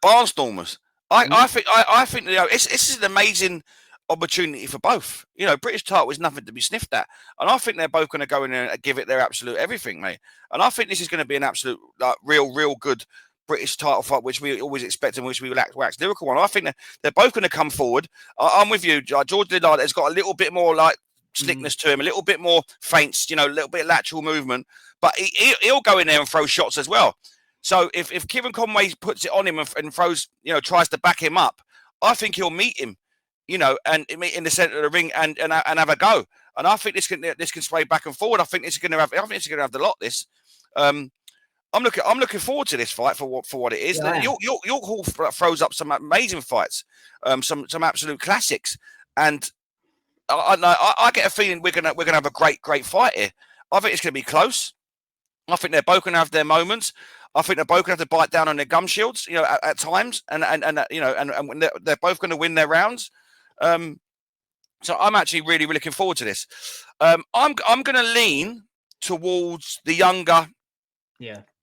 barnstormers. I think this is an amazing opportunity for both. British title is nothing to be sniffed at, and I think they're both going to go in and give it their absolute everything, mate. And I think this is going to be an absolute real good British title fight, which we always expect and which we will wax lyrical on. I think they're both going to come forward. I'm with you. George Liddard has got a little bit more slickness to him, a little bit more feints, a little bit of lateral movement, but he'll go in there and throw shots as well. So if Kieran Conway puts it on him and throws, tries to back him up, I think he'll meet him, and meet in the centre of the ring and have a go. And I think this can sway back and forward. I think it's going to have the lot. This, I'm looking forward to this fight for what it is. Yeah. York Hall throws up some amazing fights, some absolute classics, and I get a feeling we're gonna have a great fight here. I think it's going to be close. I think they're both going to have their moments. I think they're both going to have to bite down on their gum shields, at times, and they're both going to win their rounds. So I'm actually really looking forward to this. I'm going to lean towards the younger,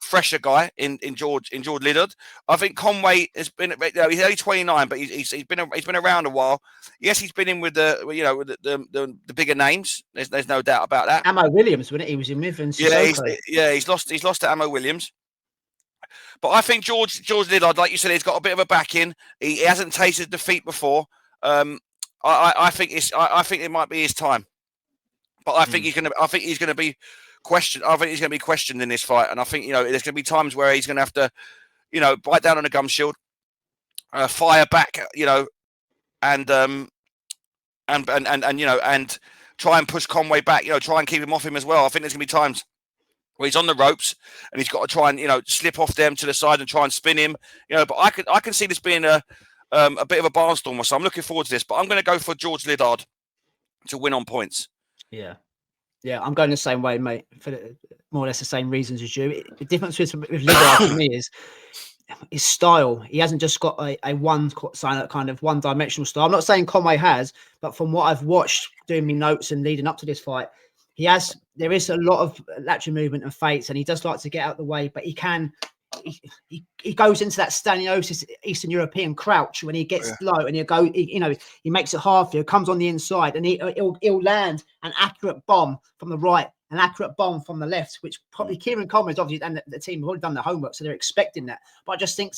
fresher guy in George Liddard. I think Conway has been, he's only 29, but he's been around a while. Yes, he's been in with the bigger names. There's no doubt about that. Ammo Williams, wasn't it? He was in with, and he's lost to Ammo Williams. But I think George Liddard, like you said, he's got a bit of a backing. He hasn't tasted defeat before. I think it might be his time. But I think he's gonna be questioned. I think he's gonna be questioned in this fight, and I think there's gonna be times where he's gonna have to bite down on a gum shield, fire back, and try and push Conway back, try and keep him off him as well. I think there's gonna be times where he's on the ropes and he's got to try and slip off them to the side and try and spin him. But I can see this being a bit of a barnstormer. So I'm looking forward to this. But I'm going to go for George Liddard to win on points. Yeah, I'm going the same way, mate. For more or less the same reasons as you. The difference with Liddard for me is his style. He hasn't just got a one-dimensional style. I'm not saying Conway has, but from what I've watched doing me notes and leading up to this fight, there is a lot of lateral movement and feints, and he does like to get out the way, but he goes into that Staniosis Eastern European crouch when he gets low, and he makes it hard for you, comes on the inside, and he'll land an accurate bomb from the right, an accurate bomb from the left, which probably Kieran Conway's obviously, and the team have already done their homework, so they're expecting that. But I just think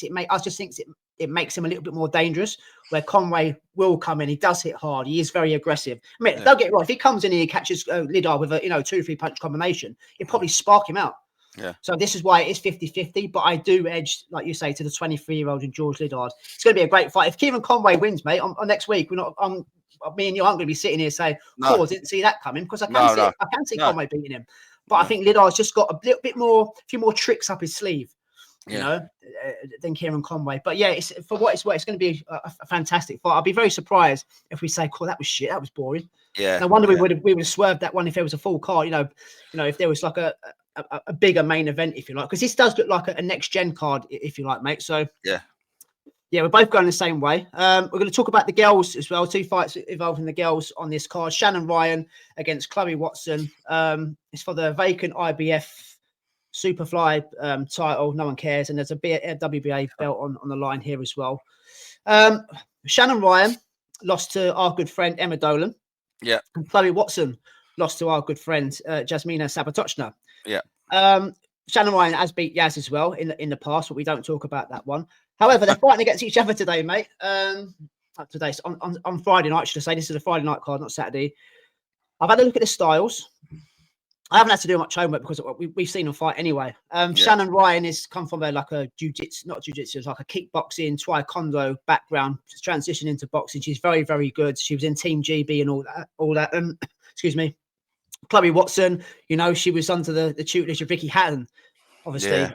it makes him a little bit more dangerous, where Conway will come in. He does hit hard. He is very aggressive. I mean, don't get it wrong. If he comes in and he catches Liddard with a 2-3 punch combination, it'll probably spark him out. Yeah. So this is why it is 50-50, but I do edge, like you say, to the 23-year-old and George Liddard. It's going to be a great fight. If Kieran Conway wins, mate, on next week, me and you aren't going to be sitting here saying, "Oh, I didn't see that coming," because I can see Conway beating him. But I think Liddard's just got a little bit more, a few more tricks up his sleeve, than Kieran Conway. But yeah, it's for what it's worth. It's going to be a fantastic fight. I'd be very surprised if we say, "Cool, that was shit. That was boring." Yeah. No wonder we would have swerved that one if there was a full card. If there was like a bigger main event, if you like, because this does look like a next gen card, if you like, mate. So yeah, we're both going the same way. We're going to talk about the girls as well. 2 fights involving the girls on this card. Shannon Ryan against Chloe Watson. It's for the vacant IBF Superfly title. No one cares. And there's a WBA belt on the line here as well. Shannon Ryan lost to our good friend Emma Dolan. Yeah. And Chloe Watson lost to our good friend Jasmina Sabatochna. Yeah. Shannon Ryan has beat Yaz as well in the past, but we don't talk about that one. However, they're fighting against each other today, mate. Today, on Friday night, should I say. This is a Friday night card, not Saturday. I've had a look at the styles. I haven't had to do much homework because we've seen them fight anyway. Shannon Ryan has come from like a jiu-jitsu, not jiu-jitsu, it's like a kickboxing, taekwondo background, transition into boxing. She's very, very good. She was in Team GB and all that. Excuse me. Chloe Watson, she was under the tutelage of Ricky Hatton. Obviously,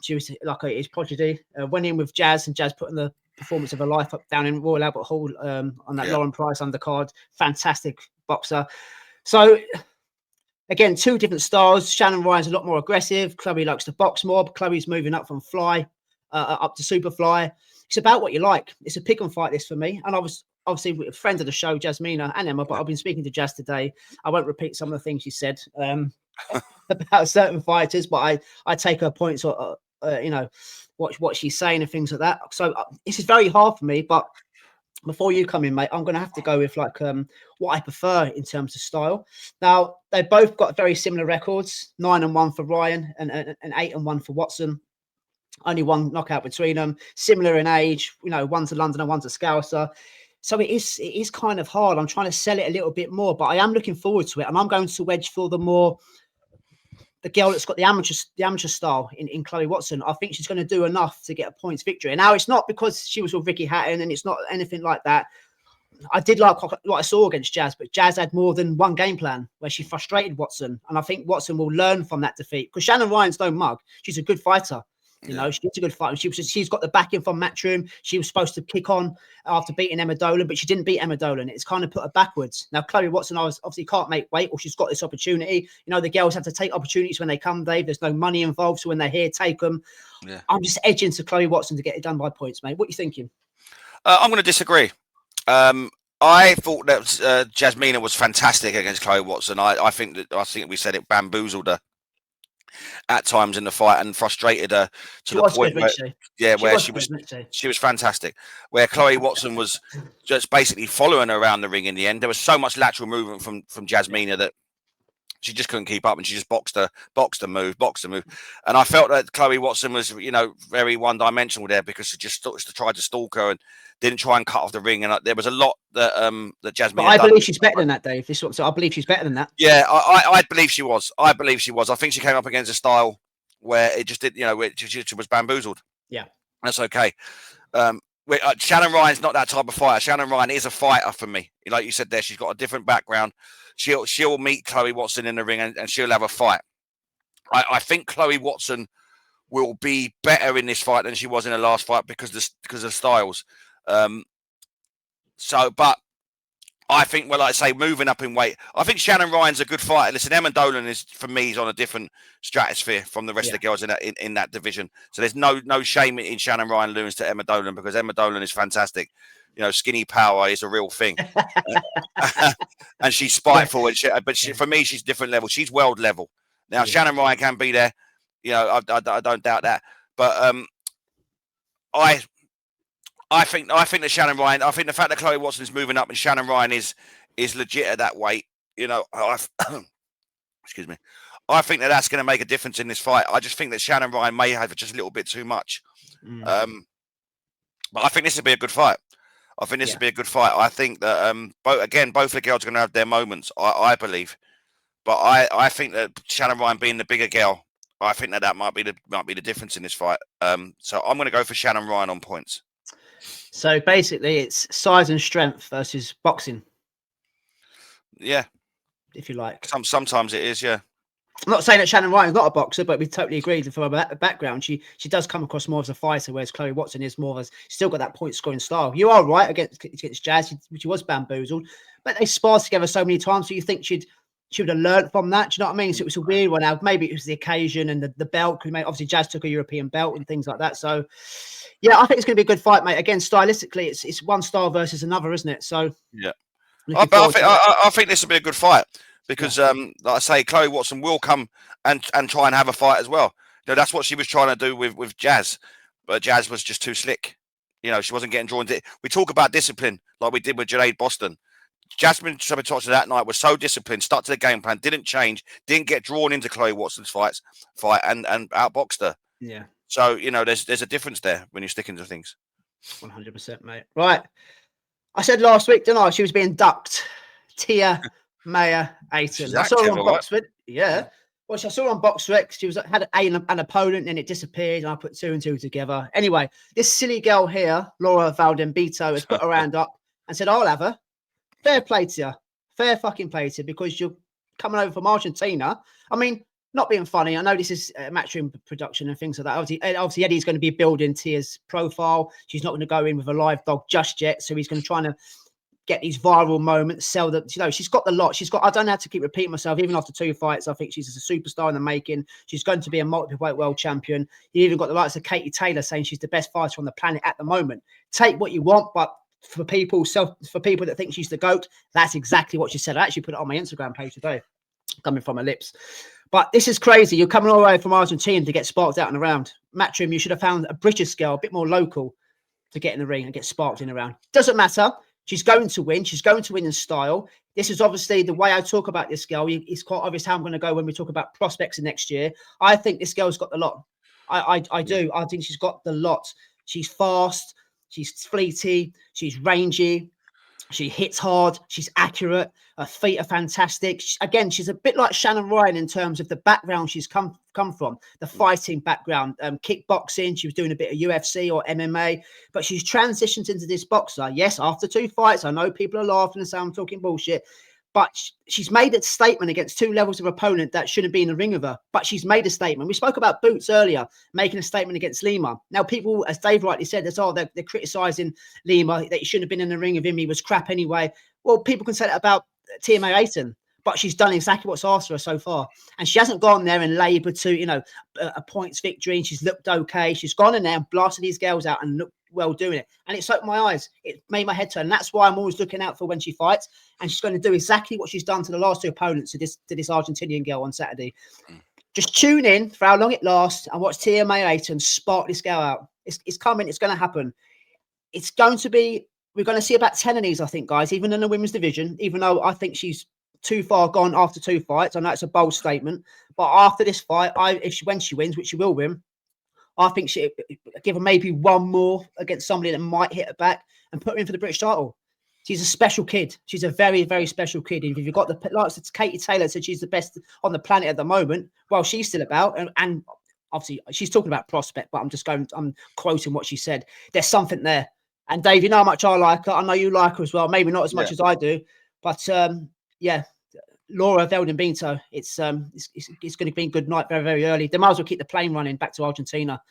she was like his prodigy. Went in with Jazz, and Jazz put in the performance of her life up down in Royal Albert Hall on that Lauren Price undercard. Fantastic boxer. So again, 2 different styles. Shannon Ryan's a lot more aggressive. Chloe likes to box more. But Chloe's moving up from fly up to super fly. It's about what you like. It's a pick and fight this for me. And I was obviously a friend of the show, Jasmina and Emma, but I've been speaking to Jazz today. I won't repeat some of the things she said about certain fighters, but I take her points or what she's saying and things like that. So this is very hard for me, but before you come in, mate, I'm going to have to go with what I prefer in terms of style. Now, they both got very similar records, 9-1 for Ryan and 8-1 for Watson. Only one knockout between them. Similar in age, one's a Londoner, one's a Scouser. So it is kind of hard. I'm trying to sell it a little bit more, but I am looking forward to it. And I'm going to wedge for the girl that's got the amateur style in Chloe Watson. I think she's going to do enough to get a points victory. And now it's not because she was with Ricky Hatton, and it's not anything like that. I did like what I saw against Jazz, but Jazz had more than one game plan where she frustrated Watson. And I think Watson will learn from that defeat, because Shannon Ryan's no mug. She's a good fighter. She's a good fighter. She's got the backing from Matchroom. She was supposed to kick on after beating Emma Dolan, but she didn't beat Emma Dolan. It's kind of put her backwards. Now, Chloe Watson obviously can't make weight, or she's got this opportunity. The girls have to take opportunities when they come, Dave. There's no money involved, so when they're here, take them. Yeah. I'm just edging to Chloe Watson to get it done by points, mate. What are you thinking? I'm going to disagree. I thought that Jasmina was fantastic against Chloe Watson. I think we said it bamboozled her at times in the fight and frustrated her to the point where she was fantastic. Where Chloe Watson was just basically following her around the ring in the end. There was so much lateral movement from Jasmina that She just couldn't keep up, and she just boxed her move. And I felt that Chloe Watson was, very one-dimensional there, because she just tried to stalk her and didn't try and cut off the ring. And there was a lot that Jasmine. But I believe she's better than that, Dave. So I believe she's better than that. Yeah, I believe she was. I think she came up against a style where it just did, she was bamboozled. Yeah, that's okay. Shannon Ryan's not that type of fighter. Shannon Ryan is a fighter for me. Like you said there, she's got a different background. She'll meet Chloe Watson in the ring and she'll have a fight. I think Chloe Watson will be better in this fight than she was in the last fight because of styles. But I think, like I say, moving up in weight, I think Shannon Ryan's a good fighter. Listen, Emma Dolan is, for me, is on a different stratosphere from the rest of the girls in that division. So there's no shame in Shannon Ryan losing to Emma Dolan, because Emma Dolan is fantastic. Skinny power is a real thing. And she's spiteful. But for me, she's different level. She's world level. Now, Shannon Ryan can be there. I don't doubt that. But I think that Shannon Ryan, I think the fact that Chloe Watson is moving up and Shannon Ryan is legit at that weight, excuse me. I think that's going to make a difference in this fight. I just think that Shannon Ryan may have just a little bit too much. But I think this will be a good fight. I think that both of the girls are going to have their moments, I believe. But I think that Shannon Ryan being the bigger girl, I think that might be the difference in this fight. So I'm going to go for Shannon Ryan on points. So basically, it's size and strength versus boxing. Yeah, if you like. Sometimes it is. Yeah. I'm not saying that Shannon Ryan is not a boxer, but we totally agree that from her background, she does come across more as a fighter, whereas Chloe Watson is more of still got that point scoring style. You are right against Jazz, she was bamboozled, but they sparred together so many times, so you think she would have learned from that. Do you know what I mean? So it was a weird one. Now maybe it was the occasion and the belt. Obviously, Jazz took a European belt and things like that. So yeah, I think it's going to be a good fight, mate. Again, stylistically, it's one style versus another, isn't it? So yeah, I think this will be a good fight. Because, like I say, Chloe Watson will come and try and have a fight as well. That's what she was trying to do with Jazz, but Jazz was just too slick. She wasn't getting drawn into it. We talk about discipline like we did with Junaid Bostan. Jasmine Sabatoccia that night was so disciplined, stuck to the game plan, didn't change, didn't get drawn into Chloe Watson's fight and outboxed her. Yeah. So, there's a difference there when you're sticking to things. 100%, mate. Right. I said last week, didn't I? She was being ducked. Tiah Mia Ayton. I saw her on Boxford. Yeah. Well, I saw her on Boxrec. She had an opponent and it disappeared, and I put 2 and 2 together. Anyway, this silly girl here, Laura Valdembito, has put her hand up and said, I'll have her. Fair play to you. Fair fucking play to you, because you're coming over from Argentina. I mean, not being funny. I know this is Matchroom production and things like that. Obviously, Eddie's going to be building Tia's profile. She's not going to go in with a live dog just yet. So he's going to try to get these viral moments, sell them. She's got the lot. I don't have to keep repeating myself. Even after 2 fights, I think she's a superstar in the making. She's going to be a multi-weight world champion. You even got the likes of Katie Taylor saying she's the best fighter on the planet at the moment. Take what you want, but for people that think she's the GOAT, that's exactly what she said. I actually put it on my Instagram page today, coming from her lips. But this is crazy. You're coming all the way from Argentina to get sparked out and around. Matchroom, you should have found a British girl, a bit more local, to get in the ring and get sparked in around. Doesn't matter. She's going to win. She's going to win in style. This is obviously the way I talk about this girl. It's quite obvious how I'm going to go when we talk about prospects in next year. I think this girl's got the lot. I do. I think she's got the lot. She's fast. She's fleety. She's rangy. She hits hard. She's accurate. Her feet are fantastic. Again, she's a bit like Shannon Ryan in terms of the background she's come from, the fighting background, kickboxing. She was doing a bit of UFC or MMA, but she's transitioned into this boxer. Yes, after 2 fights, I know people are laughing and saying I'm talking bullshit, but she's made a statement against 2 levels of opponent that shouldn't be in the ring of her. But she's made a statement. We spoke about Boots earlier, making a statement against Lima. Now, people, as Dave rightly said, they're criticising Lima, that he shouldn't have been in the ring of him. He was crap anyway. Well, people can say that about Tiah Mia Ayton, but she's done exactly what's asked of her so far. And she hasn't gone there and laboured to, a points victory, and she's looked okay. She's gone in there and blasted these girls out and looked well doing it. And it's opened my eyes. It made my head turn. And that's why I'm always looking out for when she fights. And she's going to do exactly what she's done to the last 2 opponents, to this Argentinian girl on Saturday. Just tune in for how long it lasts and watch Tiah Mia Ayton spark this girl out. It's coming. It's going to happen. It's going to be, we're going to see about 10 of these, I think, guys, even in the women's division, even though I think she's too far gone after 2 fights. I know it's a bold statement, but after this fight, when she wins, which she will win, I think she give her maybe one more against somebody that might hit her back and put her in for the British title. She's a special kid. She's a very, very special kid. If you've got like Katie Taylor said, she's the best on the planet at the moment. Well, she's still about, and obviously she's talking about prospect, but I'm quoting what she said. There's something there. And Dave, you know how much I like her. I know you like her as well. Maybe not as much as I do, but yeah, Laura Veldin-Binto. It's going to be a good night very, very early. They might as well keep the plane running back to Argentina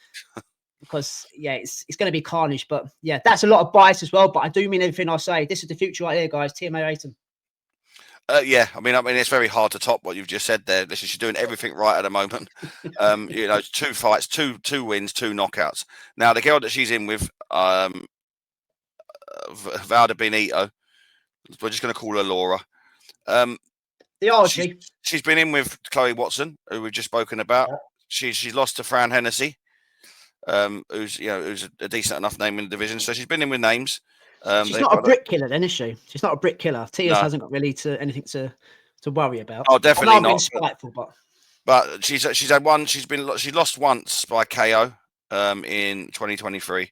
because it's going to be carnage. But yeah, that's a lot of bias as well. But I do mean everything I say. This is the future right here, guys. Tiah Mia Ayton. Yeah, I mean, it's very hard to top what you've just said there. She's doing everything right at the moment. 2 fights, two wins, 2 knockouts. Now the girl that she's in with, Valda Benito, we're just going to call her Laura. The Archie. She's been in with Chloe Watson, who we've just spoken about. Yeah. She's lost to Fran Hennessy, who's a decent enough name in the division. So she's been in with names. She's not a brick killer, then, is she? She's not a brick killer. Tia's hasn't got really anything to worry about. Oh, definitely not. Spiteful, but she's had one. She's lost once by KO in 2023.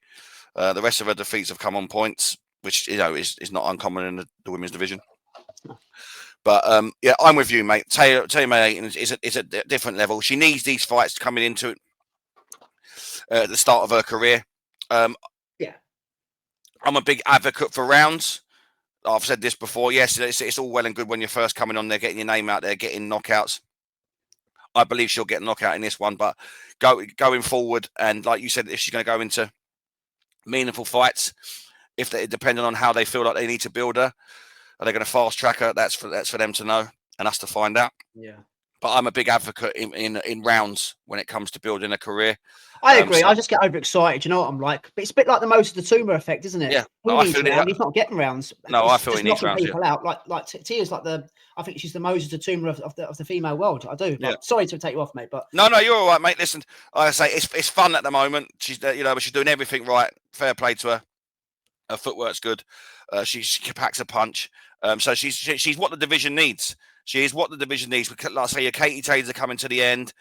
The rest of her defeats have come on points, which is not uncommon in the women's division. But yeah, I'm with you, mate. Tiah Mia Ayton is at a different level. She needs these fights coming into it at the start of her career. I'm a big advocate for rounds. I've said this before. Yes, it's all well and good when you're first coming on there, getting your name out there, getting knockouts. I believe she'll get a knockout in this one, but going forward, and like you said, if she's going to go into meaningful fights, depending on how they feel like they need to build her, are they going to fast track her? That's for them to know and us to find out. Yeah. But I'm a big advocate in rounds when it comes to building a career. I agree. I just get overexcited. You know what I'm like? But it's a bit like the Moses Dutuma effect, isn't it? Yeah. He's not getting rounds. No, I feel he needs rounds. People out. Like Tia's like I think she's the Moses Dutuma of the female world. I do. Yeah. Sorry to take you off, mate. But no, you're all right, mate. Listen, like I say, it's fun at the moment. She's she's doing everything right. Fair play to her. Her footwork's good. She packs a punch. So she's what the division needs. She is what the division needs. Like I say, your Katie Taylors are coming to the end.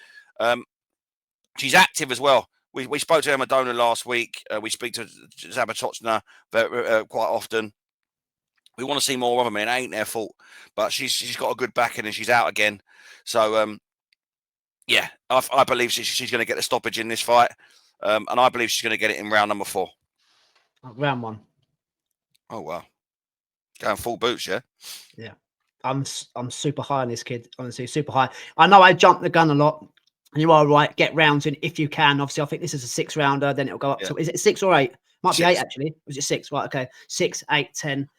She's active as well. We spoke to Emma Donor last week. We speak to Zabatochna quite often. We want to see more of them. It ain't their fault, but she's got a good backing and she's out again. So yeah, I believe she's going to get the stoppage in this fight, and I believe she's going to get it in round number 4. Round 1. Oh wow, going full boots, yeah. Yeah, I'm super high on this kid. Honestly, super high. I know I jumped the gun a lot. And you are right. Get rounds in if you can. Obviously, I think this is a 6 rounder. Then it'll go up to. Is it 6 or 8? Might be 8 actually. Was it 6? Right. Okay. 6, 8, 10.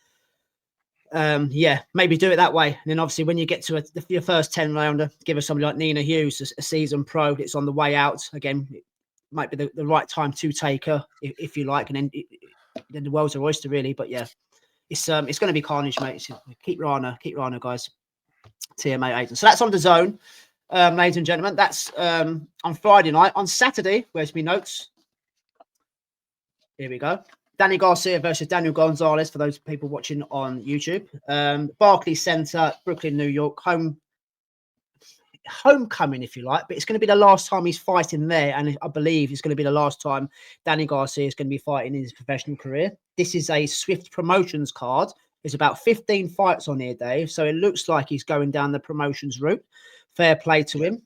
Yeah, maybe do it that way. And then obviously, when you get to your first 10 rounder, give us somebody like Nina Hughes, a seasoned pro that's on the way out. Again, it might be the right time to take her if you like. And then the world's a oyster, really. But yeah, it's going to be carnage, mate. So keep your eye on her, guys. Tiah Mia Ayton. So that's on the zone. Ladies and gentlemen, that's on Friday night. On Saturday, where's my notes? Here we go. Danny Garcia versus Daniel Gonzalez for those people watching on YouTube. Barclays Center, Brooklyn, New York. Homecoming, if you like, but it's going to be the last time he's fighting there, and I believe it's going to be the last time Danny Garcia is going to be fighting in his professional career. This is a Swift Promotions card. There's about 15 fights on here, Dave, so it looks like he's going down the promotions route. Fair play to him.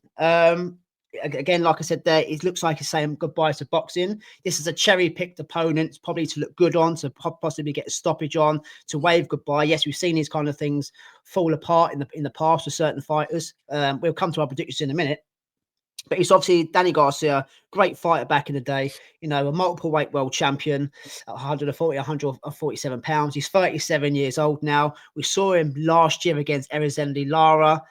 Again, like I said there, it looks like he's saying goodbye to boxing. This is a cherry-picked opponent, probably to look good on, to possibly get a stoppage on, to wave goodbye. Yes, we've seen these kind of things fall apart in the past with certain fighters. We'll come to our predictions in a minute. But he's obviously Danny Garcia, great fighter back in the day, a multiple weight world champion at 140, 147 pounds. He's 37 years old now. We saw him last year against Erizendi Lara,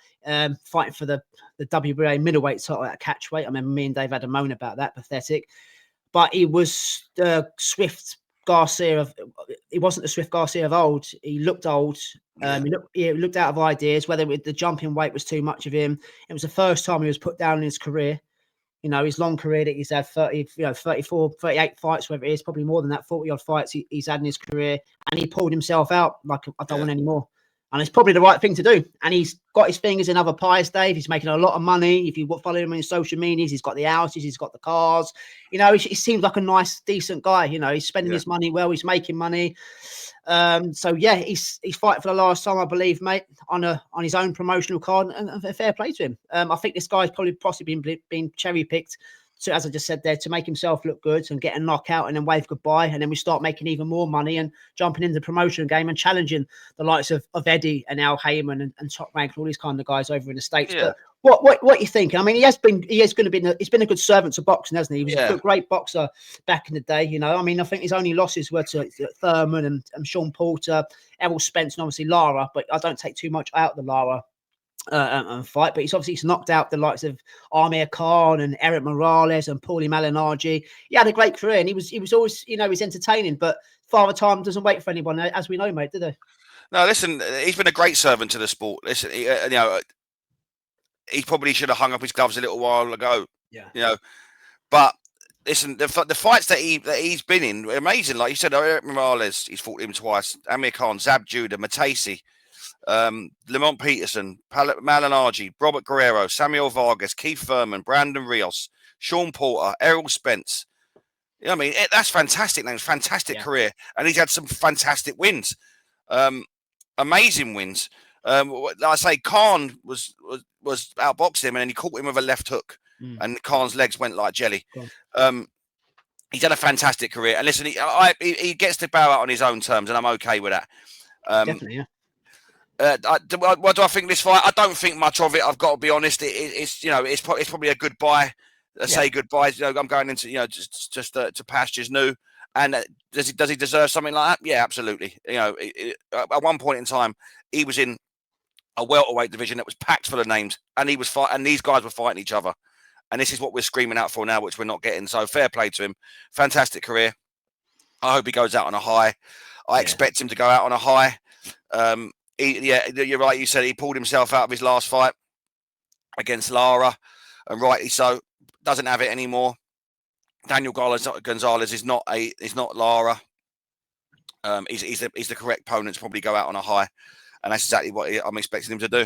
fighting for the WBA middleweight title at catchweight. I remember me and Dave had a moan about that, pathetic. But he was the Swift Garcia he wasn't the Swift Garcia of old. He looked old. He looked out of ideas, whether the jumping weight was too much of him. It was the first time he was put down in his career. His long career that he's had 34, 38 fights, whatever it is, probably more than that, 40 odd fights he's had in his career. And he pulled himself out like, I don't want any more. And it's probably the right thing to do. And he's got his fingers in other pies, Dave. He's making a lot of money. If you follow him on his social medias, he's got the houses, he's got the cars. You know, he seems like a nice, decent guy. You know, he's spending his money well. He's making money. So yeah, he's fighting for the last time, I believe, mate, on his own promotional card, and fair play to him. I think this guy's probably possibly been cherry picked. So as I just said there, to make himself look good and get a knockout and then wave goodbye, and then we start making even more money and jumping into the promotion game and challenging the likes of Eddie and Al Heyman and Top Rank and all these kind of guys over in the States. Yeah. But what you thinking? I mean, he's been a good servant to boxing, hasn't he? He was a great boxer back in the day. You know, I mean, I think his only losses were to Thurman and Sean Porter, Errol Spence, and obviously Lara. But I don't take too much out of the Lara and fight, but he's knocked out the likes of Amir Khan and Eric Morales and Paulie Malignaggi. He had a great career, and he was always, you know, he's entertaining. But Father Time doesn't wait for anyone, as we know, mate, do they? No, listen, he's been a great servant to the sport. Listen, you know, he probably should have hung up his gloves a little while ago. Yeah, you know, but listen, the fights that he's been in are amazing. Like you said, Eric Morales, he's fought him twice. Amir Khan, Zab Judah, Matesi, Lamont Peterson, Malignaggi, Robert Guerrero, Samuel Vargas, Keith Thurman, Brandon Rios, Sean Porter, Errol Spence. You know what I mean? That's fantastic names, fantastic career. And he's had some fantastic wins. Amazing wins. Like I say, Khan was outboxing him, and then he caught him with a left hook, and Khan's legs went like jelly. He's had a fantastic career. And listen, he gets to bow out on his own terms, and I'm okay with that. Definitely, yeah. What do I think of this fight? I don't think much of it. I've got to be honest. It's you know, it's probably a goodbye. Say goodbye. You know, I'm going into, you know, just to pastures new. And does he deserve something like that? Yeah, absolutely. You know, at one point in time, he was in a welterweight division that was packed full of names, and he was and these guys were fighting each other. And this is what we're screaming out for now, which we're not getting. So fair play to him. Fantastic career. I hope he goes out on a high. I expect him to go out on a high. You're right. You said he pulled himself out of his last fight against Lara, and rightly so. Doesn't have it anymore. Daniel Gonzalez is not Lara. He's the correct opponent to probably go out on a high, and that's exactly what I'm expecting him to do.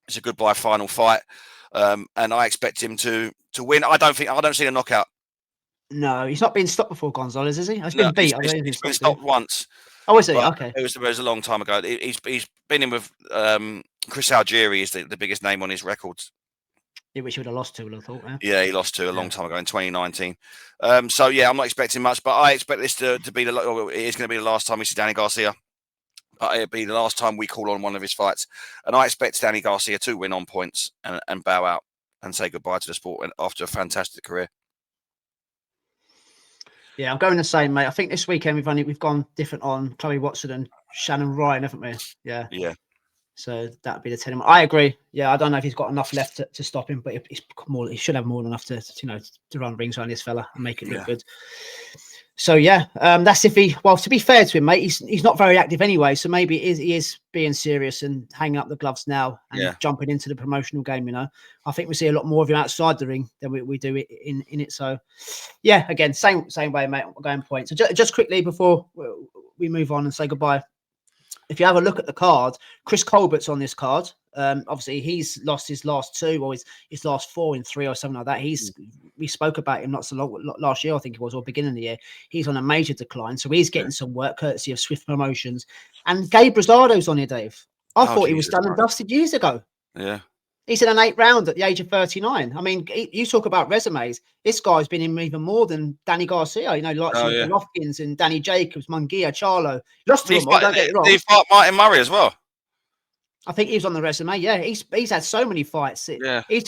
It's a goodbye final fight, and I expect him to win. I don't see a knockout. No, he's not been stopped before, Gonzalez, is he? He's been beat. He's been stopped once. Oh, is he? Okay. It was a long time ago. He's been in with Chris Algieri is the biggest name on his records. Yeah, which he would have lost to, I would have thought. Yeah, he lost to a long time ago in 2019. So yeah, I'm not expecting much, but I expect this to be it is going to be the last time we see Danny Garcia. It'll be the last time we call on one of his fights, and I expect Danny Garcia to win on points and bow out and say goodbye to the sport after a fantastic career. Yeah, I'm going the same, mate. I think this weekend we've gone different on Chloe Watson and Shannon Ryan, haven't we? Yeah. Yeah. So that'd be the 10. I agree. Yeah, I don't know if he's got enough left to stop him, but he should have more than enough to run rings around this fella and make it look good. So yeah, that's if he. Well, to be fair to him, mate, he's not very active anyway. So maybe he is being serious and hanging up the gloves now and jumping into the promotional game. You know, I think we see a lot more of him outside the ring than we do in it. So yeah, again, same way, mate. Going points. So just quickly before we move on and say goodbye. If you have a look at the card, Chris Colbert's on this card. Obviously, he's lost his last two or his last 4 in 3 or something like that. We spoke about him not so long last year, I think it was, or beginning of the year. He's on a major decline, so he's getting some work courtesy of Swift Promotions. And Gabe Rosado's on here, Dave. I thought he was done and dusted years ago. Yeah. He's in an 8th round at the age of 39. I mean, you talk about resumes. This guy's been in even more than Danny Garcia. You know, like Golovkins and Danny Jacobs, Munguia, Charlo. Lost to him. Don't get it wrong. Did he fight Martin Murray as well? I think he was on the resume. Yeah, he's had so many fights. Yeah. He's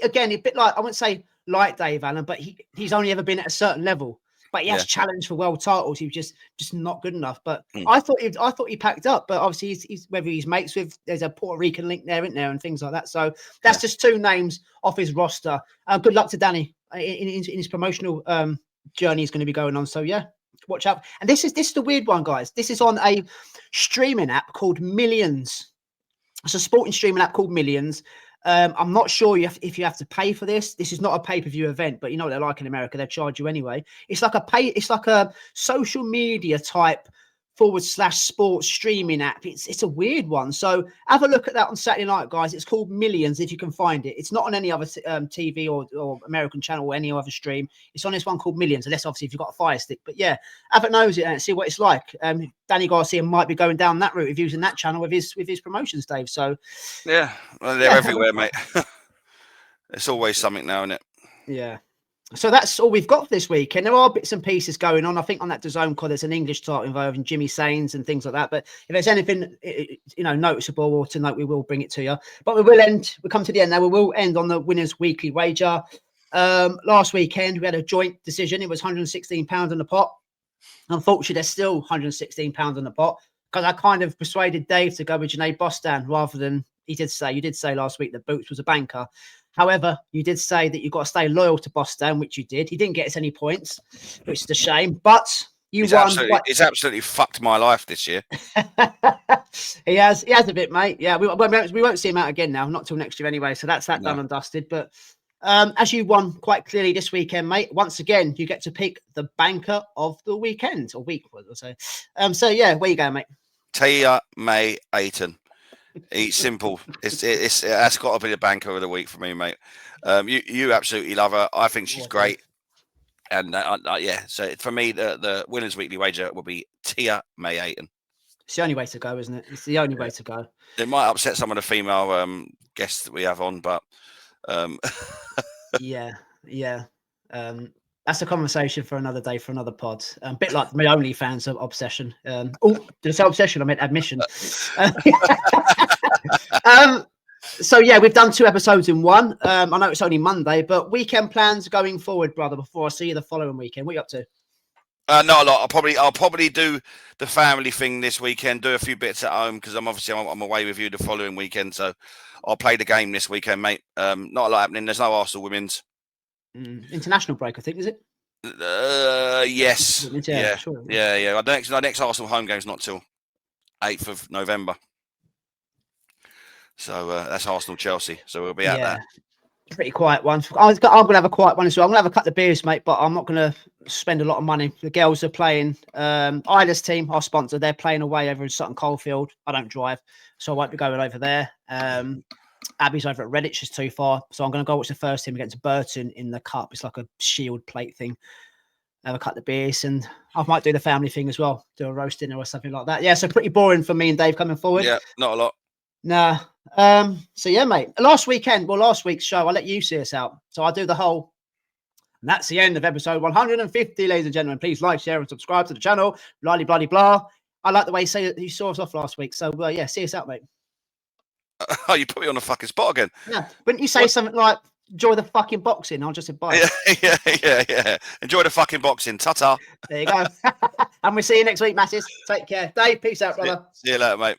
again a bit like, I wouldn't say like Dave Allen, but he's only ever been at a certain level. But he has challenged for world titles. He was just not good enough. But I thought he packed up. But obviously, he's whether he's mates with, there's a Puerto Rican link there, isn't there, and things like that. So that's just 2 names off his roster. Good luck to Danny in his promotional journey he's going to be going on. So yeah, watch out. And this is the weird one, guys. This is on a streaming app called Millions. It's a sporting streaming app called Millions. I'm not sure if you have to pay for this. This is not a pay-per-view event, but you know what they're like in America. They charge you anyway. It's like a social media type /sports streaming app. It's a weird one. So have a look at that on Saturday night, guys. It's called Millions if you can find it. It's not on any other TV or American channel or any other stream. It's on this one called Millions, unless obviously if you've got a Fire Stick. But yeah, have a nose at it and see what it's like. Danny Garcia might be going down that route of using that channel with his promotions, Dave. So yeah, well, they're everywhere, mate. It's always something now, isn't it? Yeah. So that's all we've got for this week. And there are bits and pieces going on. I think on that DAZN call, there's an English title involving Jimmy Sains and things like that. But if there's anything, noticeable or to note, we will bring it to you. But we'll come to the end now. We will end on the winners' weekly wager. Last weekend, we had a joint decision. It was £116 in the pot. Unfortunately, there's still £116 in the pot because I kind of persuaded Dave to go with Junaid Bostan rather than you did say last week that Boots was a banker. However, you did say that you've got to stay loyal to Bostan, which you did. He didn't get us any points, which is a shame. But he's absolutely fucked my life this year. He has a bit, mate. Yeah, we won't see him out again now, not till next year anyway. So that's that done and dusted. But as you won quite clearly this weekend, mate, once again, you get to pick the banker of the weekend or week, was I say. So yeah, where you going, mate? Tiah Mia Ayton. It's simple. That's got to be the banker of the week for me, mate. You absolutely love her. I think she's great. And yeah, so for me, the winners' weekly wager will be Tiah Mia Ayton. It's the only way to go, isn't it? It's the only way to go. It might upset some of the female guests that we have on, but yeah. That's a conversation for another day, for another pod. A bit like my OnlyFans obsession. Did I say obsession? I meant admission. So yeah, we've done 2 episodes in one. I know it's only Monday, but weekend plans going forward, brother. Before I see you the following weekend, what are you up to? Not a lot. I'll probably do the family thing this weekend. Do a few bits at home because I'm away with you the following weekend. So I'll play the game this weekend, mate. Not a lot happening. There's no Arsenal women's. International break, I think, is it? Yes. Yeah. Sure. Yeah. Our next Arsenal home game is not till 8th of November. So that's Arsenal Chelsea. So we'll be at that. Pretty quiet one. I'm going to have a quiet one as well. I'm going to have a couple of beers, mate, but I'm not going to spend a lot of money. The girls are playing. Isla's team, our sponsor, they're playing away over in Sutton Coldfield. I don't drive, so I won't be going over there. Abby's over at Redditch, is too far. So I'm going to go watch the first team against Burton in the cup. It's like a shield plate thing. Have a couple of beers, and I might do the family thing as well. Do a roast dinner or something like that. Yeah, so pretty boring for me and Dave coming forward. Yeah, not a lot. Nah. So yeah, mate. Last week's show, I'll let you see us out. So I'll do the whole. And that's the end of episode 150, ladies and gentlemen. Please like, share, and subscribe to the channel. Blah, blah, blah. I like the way you saw us off last week. So yeah, see us out, mate. Oh, you put me on the fucking spot again. Yeah. Wouldn't you say something like, enjoy the fucking boxing? I'll just advise. Yeah. Enjoy the fucking boxing. Ta-ta. There you go. And we'll see you next week, masses. Take care. Dave, peace out, brother. See you later, mate.